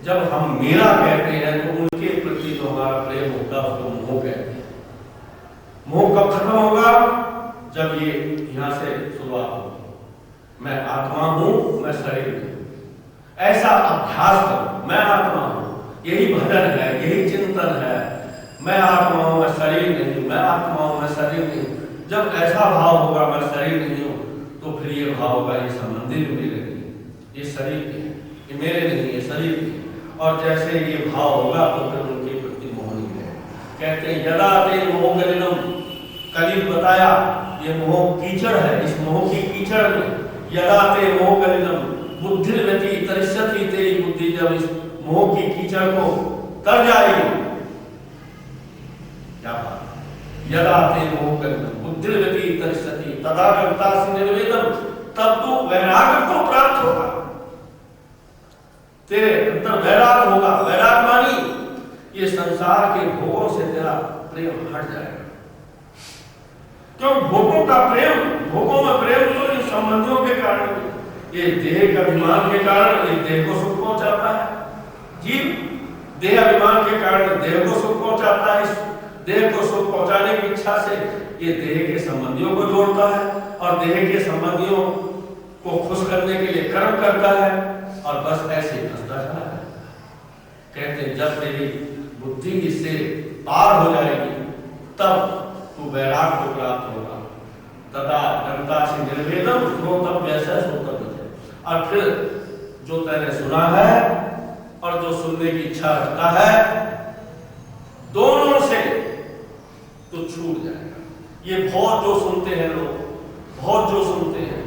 जब हम मेरा कहते हैं तो उनके प्रति जो हमारा प्रेम होता है उसको मोह कहते हैं। मोह कब खत्म होगा? जब ये यहां से शुरुआत होगी, मैं आत्मा हूं, मैं शरीर नहीं। ऐसा अभ्यास करो, मैं आत्मा हूं, यही भजन है, यही चिंतन है। मैं आत्मा हूं, मैं शरीर नहीं, मैं आत्मा हूं, मैं शरीर नहीं। जब ऐसा भाव होगा मैं शरीर नहीं हूँ, तो फिर ये भाव होगा ये संबंधी भी मेरे नहीं, ये शरीर के, ये मेरे नहीं, ये शरीर के। और जैसे ये भाव होगा तो फिर उनके प्रति मोह नहीं है। कहते हैं यदा ते मोह कलिनम, कलिल बताया ये मोह कीचड़ है, इस मोह की कीचड़ में यदा ते मोह कलिनम बुद्धिर्वती तरिष्यति, तेरी बुद्धि जब इस मोह की कीचड़ को तर जाएगी, क्या बात, यदा ते मोह कलिनम बुद्धिर्वती तरिष्यति तदा कर्तासि निर्वेदम, तब तो वैराग्य को प्राप्त होगा, तेरे अंदर वैराग होगा। वैराग मानी ये संसार के भोगों से तेरा प्रेम हट जाएगा। क्यों भोगों का प्रेम, भोगों में प्रेम तो इन संबंधियों के कारण, ये देह का अभिमान के कारण ये देह को सुख पहुंचाता है। जीव देह अभिमान के कारण देह को सुख पहुंचाता है, इस देह को सुख पहुंचाने की इच्छा से ये देह के संबंधियों को जोड़ता है और देह के संबंधियों को खुश करने के लिए कर्म करता है और बस ऐसे ही फंसता चला है। कहते हैं जब तेरी बुद्धि इससे पार हो जाएगी तब तू वैराग को प्राप्त होगा। तथा कर्ता से निर्वेदम श्रोतव्य से श्रोतव्य, और फिर जो तैने सुना है और जो सुनने की इच्छा रखता है दोनों से तो छूट जाएगा। ये बहुत जो सुनते हैं लोग, बहुत जो सुनते हैं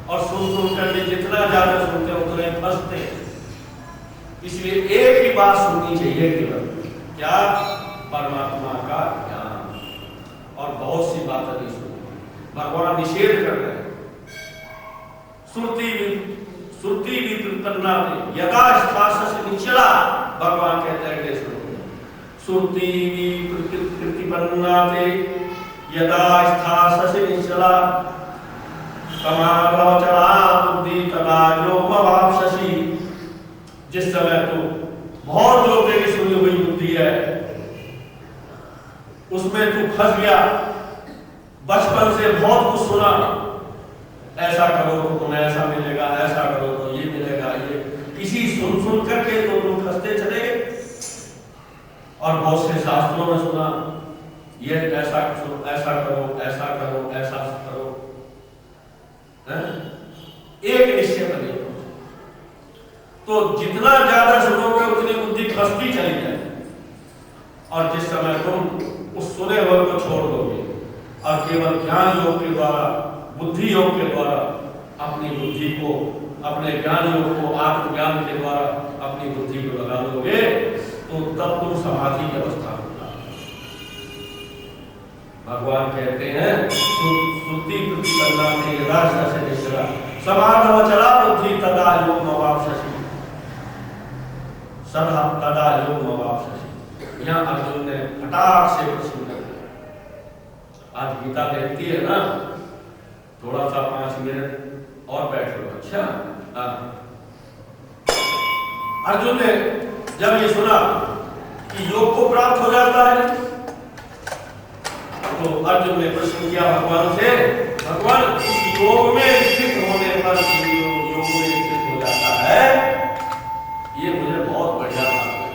और सुन करके जितना ज्यादा सुनते हैं उतने फंसते हैं। इसलिए एक ही बात सुननी चाहिए केवल, क्या, परमात्मा का ज्ञान, और बहुत सी बातें नहीं सुननी। भगवान निषेध कर रहे हैं, श्रुति भी प्रपन्ना यदा स्थास्य निचला, भगवान कहते हैं कि श्रुति भी प्रतिपन्नाते यदा स्थास्य निचला समालोचना बुद्धि तदा योगमवाप्स्यसि। जिस समय तू बहुत जो तेरी सुनी हुई बुद्धि है उसमें तू फंस गया, बचपन से बहुत कुछ सुना, ऐसा करो तो तुम्हें ऐसा मिलेगा, ऐसा करो तो ये मिलेगा, ये इसी सुन करके तो तुम फंसते चले गए। और बहुत से शास्त्रों में सुना ये ऐसा करो, ऐसा करो, ऐसा करो, ऐसा करो, एक निश्चय बने तो जितना ज्यादा सुनोगे उतनी बुद्धि फंसती चली जाएगी। और जिस समय तुम उस सुने हुए को छोड़ दोगे और केवल ज्ञान योग के द्वारा, बुद्धि योग के द्वारा अपनी बुद्धि को, अपने ज्ञान योग को, आत्मज्ञान के द्वारा अपनी बुद्धि को लगा दोगे तो तब तुम समाधि की अवस्था होगा। भगवान कहते हैं श्रुति प्रतिपन्ना से यदा से निश्चला समाधवचला बुद्धि तदा योगमवाप्स्यसि, सदा तदा योगमवाप्स्यसि। यहाँ अर्जुन ने फटाक से प्रश्न कर दिया। आज गीता कहती है ना थोड़ा सा 5 मिनट और बैठ लो, अच्छा। अर्जुन ने जब ये सुना कि योग को प्राप्त हो जाता है तो अर्जुन ने प्रश्न किया भगवान से, भगवान इस योग में स्थित होने पर योग में स्थित हो जाता है, ये मुझे बहुत बढ़िया बात है,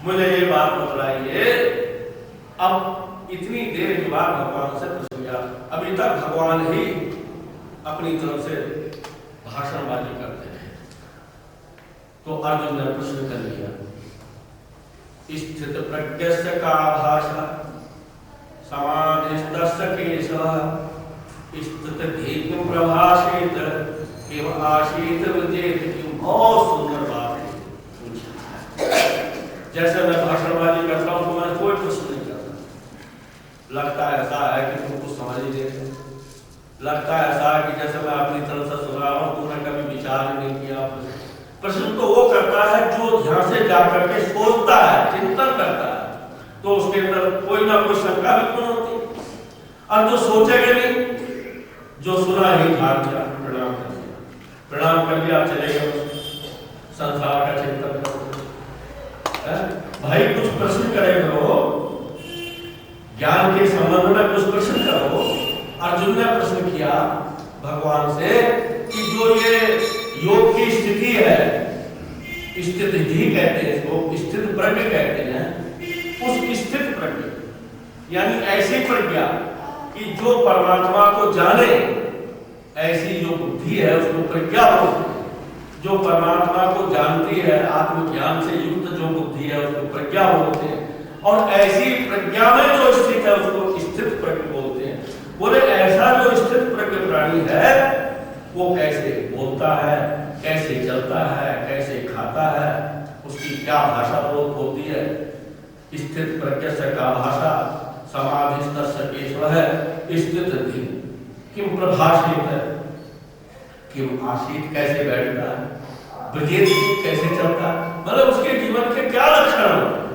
मुझे ये बात बतलाइए। अब इतनी देर के बाद भगवान से प्रश्न किया, अभी तक भगवान ही अपनी तरफ से भाषणबाजी करते हैं, तो अर्जुन ने प्रश्न कर लिया, स्थित प्रज्ञस्य का भाषा समाधिस्तस्य केशवः स्थित भेदं प्रभाषेत एवं आशीत विजेत। बहुत सुंदर बात है। जैसे मैं भाषणबाजी करता हूँ तो मैं कोई प्रश्न नहीं करता, लगता ऐसा है कि तुम कुछ समझ ही नहीं, लगता ऐसा है कि जैसे मैं अपनी तरफ से सुन रहा हूँ, तुमने कभी विचार ही नहीं किया। प्रश्न तो वो करता है जो ध्यान से जाकर के सोचता है, चिंतन करता है, तो उसके अंदर कोई ना कोई शंका भी उत्पन्न होती है। और जो सोचेगा नहीं, जो सुना ही धार दिया, प्रणाम कर दिया, प्रणाम कर दिया, चले गए संसार का चिंतन करो। भाई कुछ प्रश्न करे करो, ज्ञान के संबंध में कुछ प्रश्न करो। अर्जुन ने प्रश्न किया भगवान से कि जो ये योग की स्थिति है, स्थिति कहते हैं इसको, स्थित प्रज्ञ कहते हैं, उस स्थित प्रज्ञ यानी ऐसी प्रज्ञा कि जो परमात्मा को जाने ऐसी जो बुद्धि है उसको प्रज्ञा बोलते हैं। जो परमात्मा को जानती है, आत्मज्ञान से युक्त जो बुद्धि है उसको प्रज्ञा बोलते हैं। और ऐसी प्रज्ञा में जो स्थित है उसको स्थित प्रज्ञ बोलते हैं। बोले ऐसा जो स्थित प्रज्ञ प्राणी है वो कैसे बोलता है, कैसे चलता है, कैसे खाता है, उसकी क्या भाषा होती है। स्थित प्रज्ञ से का भाषा समाधिस्तस्य केशवः स्थित धीः किम प्रभाषित है, किम आसीत कैसे बैठता है, ब्रजेत कैसे चलता है, मतलब उसके जीवन के क्या लक्षण होते हैं।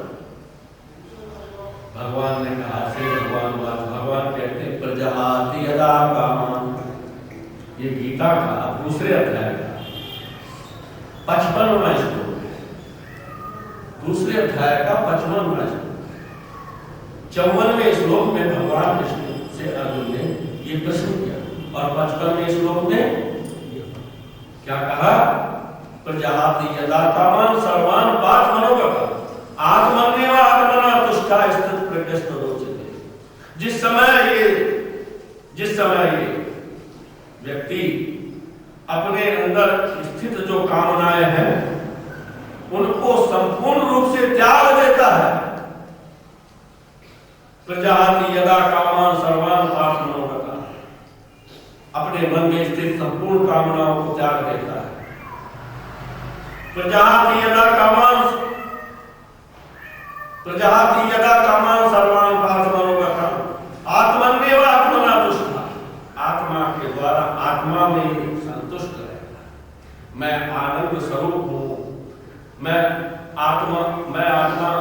भगवान ने कहा से भगवान कहते हैं प्रजाति यदा कामान, ये गीता का दूसरे अध्याय का 55वां श्लोक, दूसरे अध्याय का 55वां श्लोक। 54वें श्लोक में भगवान कृष्ण से अर्जुन ने ये प्रश्न किया और 55वें श्लोक में क्या कहा, प्रजाति यदा कामान सर्वान पार्थ मनोगता आत्मन्येव आत्मना तुष्टा स्थित प्रज्ञस्तदोच्यते। जिस समय ये व्यक्ति अपने अंदर स्थित जो कामनाएं हैं उनको संपूर्ण रूप से त्याग देता है। प्रजाति यदा कामान सर्वान पार्थ मनोगता, अपने मन में स्थित संपूर्ण कामनाओं को त्याग देता है। प्रजाति यदा कामान सर्वान पार्थ मनोगता आत्मन्येव आत्मना तुष्टा, आत्मा के द्वारा आत्मा में ही संतुष्ट रहता है। मैं आनंद स्वरूप हूँ, मैं आत्मा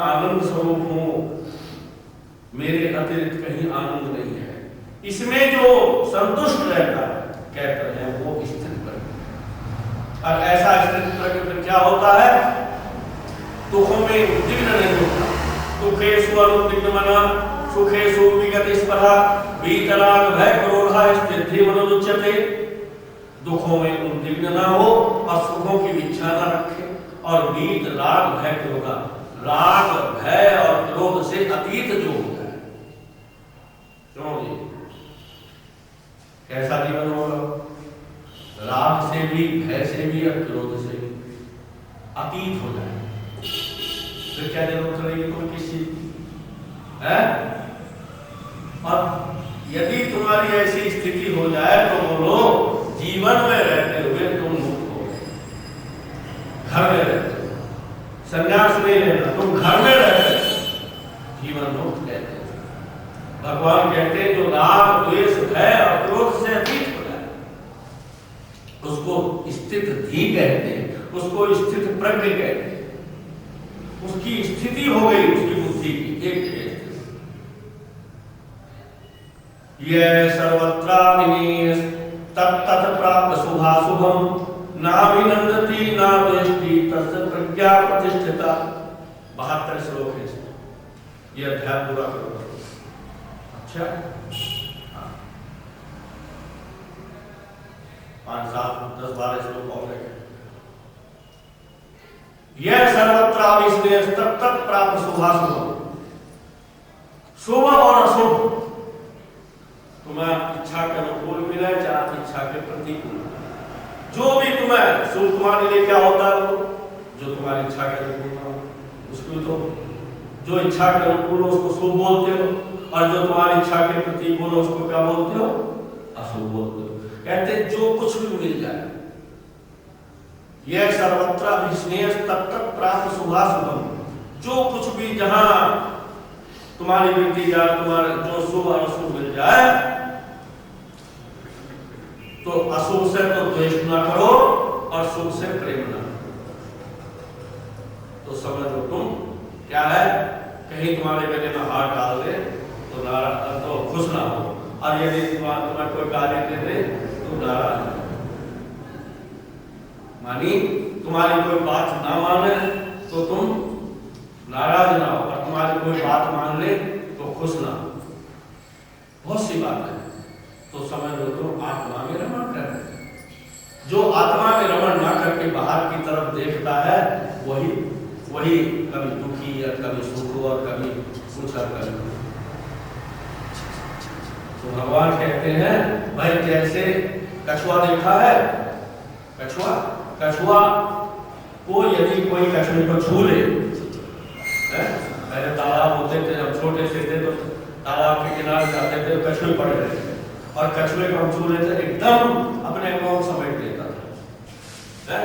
आनंद स्वरूप हूँ, मेरे अतिरिक्त कहीं आनंद नहीं है। इसमें जो संतुष्ट रहता है कहते हैं वो स्थित प्रज्ञ। और ऐसा स्थित प्रज्ञ क्या होता है, दुखों में उद्विग्न नहीं होता। दुखेषु अनुद्विग्नमना सुखेषु विगतस्पृहा वीतराग भय क्रोधा स्थिति मनोरुच्यते। दुखों में उद्विग्न ना हो और सुखों की इच्छा ना रखे, और वीत राग भय क्रोध, राग भय और क्रोध से अतीत जो होता है। क्यों जी, कैसा जीवन होगा, राग से भी, भय से भी और क्रोध से भी अतीत हो जाए तो क्या जरूरत रहेगी तुम किसी है। और यदि तुम्हारी ऐसी स्थिति हो जाए तो बोलो जीवन में रहते हुए तुम मुक्त हो, घर में रहते हो, संन्यास नहीं लेना, तुम घर में रहते जीवन मुक्त कहते हैं। भगवान कहते हैं जो राग द्वेष भय और क्रोध से अतीत हो जाए उसको स्थित धी कहते हैं, उसको स्थित प्रज्ञ कहते हैं। उसकी स्थिति हो गई उसकी बुद्धि की एक ये सर्वत्राभिनिवेश तत्तत् प्राप्त शुभाशुभम नाभिनंदति नावेष्टि तस्य प्रज्ञा प्रतिष्ठिता। 72 श्लोक है ये अध्याय पूरा करो। अच्छा 5, 7, 10, 12 श्लोक और है। यह सर्वत्राभिनिवेश तत्तत् प्राप्त शुभाशुभम, शुभ और अशुभ तुम्हें इच्छा के अनुकूल मिले चाहे इच्छा के प्रतिकूल, जो भी तुम्हें शुभ तुम्हारे लिए क्या होता है जो तुम्हारी इच्छा के अनुकूल हो उसको तो, जो इच्छा के अनुकूल हो उसको शुभ बोलते हो, और जो तुम्हारी इच्छा के प्रतिकूल हो उसको क्या बोलते हो, अशुभ बोलते हो। कहते जो कुछ भी मिल जाए, यह सर्वत्र अभिनिवेश तत्तत् प्राप्त शुभाशुभम, जो कुछ भी जहां तुम्हारी वृत्ति या तुम्हारे जो शुभ और अशुभ मिल जाए तो अशुभ से तो द्वेष ना करो और शुभ से प्रेम ना करो। तो समझो तुम क्या है, कहीं तुम्हारे गले में हाथ डाल दे तो नाराज तो खुश ना हो, और यदि तुम्हें कोई गाली दे दे तो नाराज, मानी तुम्हारी कोई बात ना माने तो तुम नाराज ना हो, और तुम्हारी कोई बात मान ले तो खुश ना हो। बहुत सी बात है। तो समझ लो तुम आत्मा में रमण कर रहे हो। जो आत्मा में रमण ना करके बाहर की तरफ देखता है वही कभी दुखी और कभी सुख और कभी कुछ और कभी। तो भगवान कहते हैं भाई जैसे कछुआ देखा है, कछुआ कछुआ को यदि कोई कछुए को छू ले, पहले तालाब होते थे जब छोटे से थे तो तालाब के किनारे जाते थे कछुए पड़े रहते थे और कछुए को हम छू लेते एकदम अपने को समेट लेता था,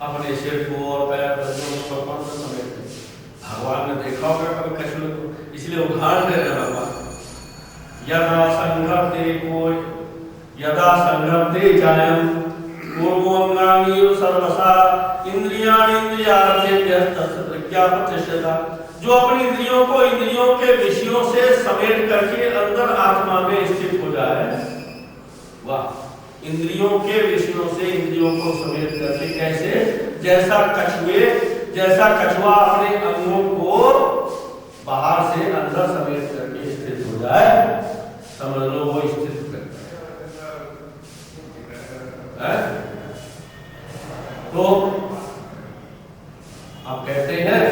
अपने सिर को और पैर को कौन सा समेट लेते। भगवान ने देखा होगा कभी कछुए को, इसलिए उदाहरण दे रहे भगवान, यदा संघर्ते कोई यदा संघर्ते जायम पूर्वोंगांगी सर्वसा इंद्रियाणीन्द्रियार्थेभ्यः तस्य प्रज्ञा प्रतिष्ठिता। जो अपनी इंद्रियों को इंद्रियों के विषयों से समेट करके अंदर आत्मा में स्थित हो जाए, वाह, इंद्रियों के विषयों से इंद्रियों को समेट करके, कैसे, जैसा कछुआ अपने अंगों को बाहर से अंदर समेट करके स्थित हो जाए, समझ लो वो स्थित है। तो आप कहते हैं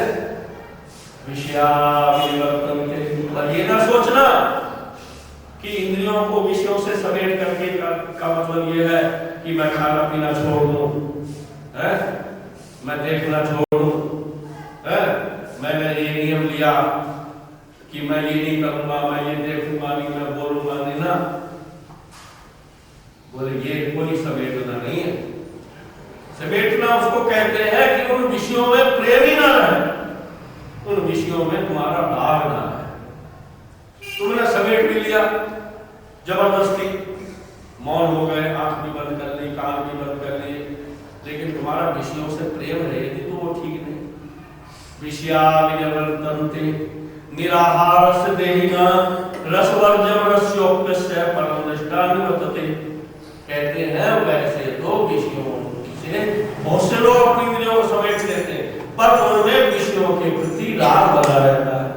विषयाविवर्तन्ते, और ये ना सोचना कि इंद्रियों को विषयों से समेट करके का मतलब ये है कि मैं खाना पीना छोड़ दूं, मैं देखना छोड़ दूं, मैंने ये नियम लिया कि मैं ये नहीं करूंगा, मैं ये देखूंगा नहीं, मैं बोलूंगा नहीं ना। बोले ये कोई समेटना नहीं है। समेटना उसको कहते हैं कि उन विषयों में प्रेम ही ना रहे, उन विषयों में तुम्हारा भाग ना है। तुमने समेट भी लिया जबरदस्ती, मौन हो गए, आंख भी बंद कर ली, कान भी बंद कर लिए, लेकिन तुम्हारा विषयों से प्रेम रहेगी तो वो ठीक नहीं। विषयाविवर्तन्ते निराहारस्य देहिना रसवर्जम रस्योप्यस्य परम निष्ठा निवर्तते। कहते हैं वैसे तो विषयों से बहुत से लोग अपनी इंद्रियों को समेट लेते हैं, पर उनमें विषयों के प्रति राग बना रहता है।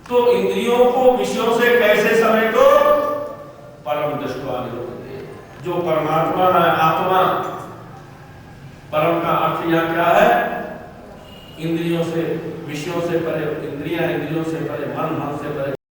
तो इंद्रियों को विषयों से कैसे समेटो, परम दृष्टि निवर्तते, जो परमात्मा है, आत्मा, परम का अर्थ यह क्या है, इंद्रियों से, विषयों से परे, इंद्रियां इंद्रियों से परे, मन मन से परे,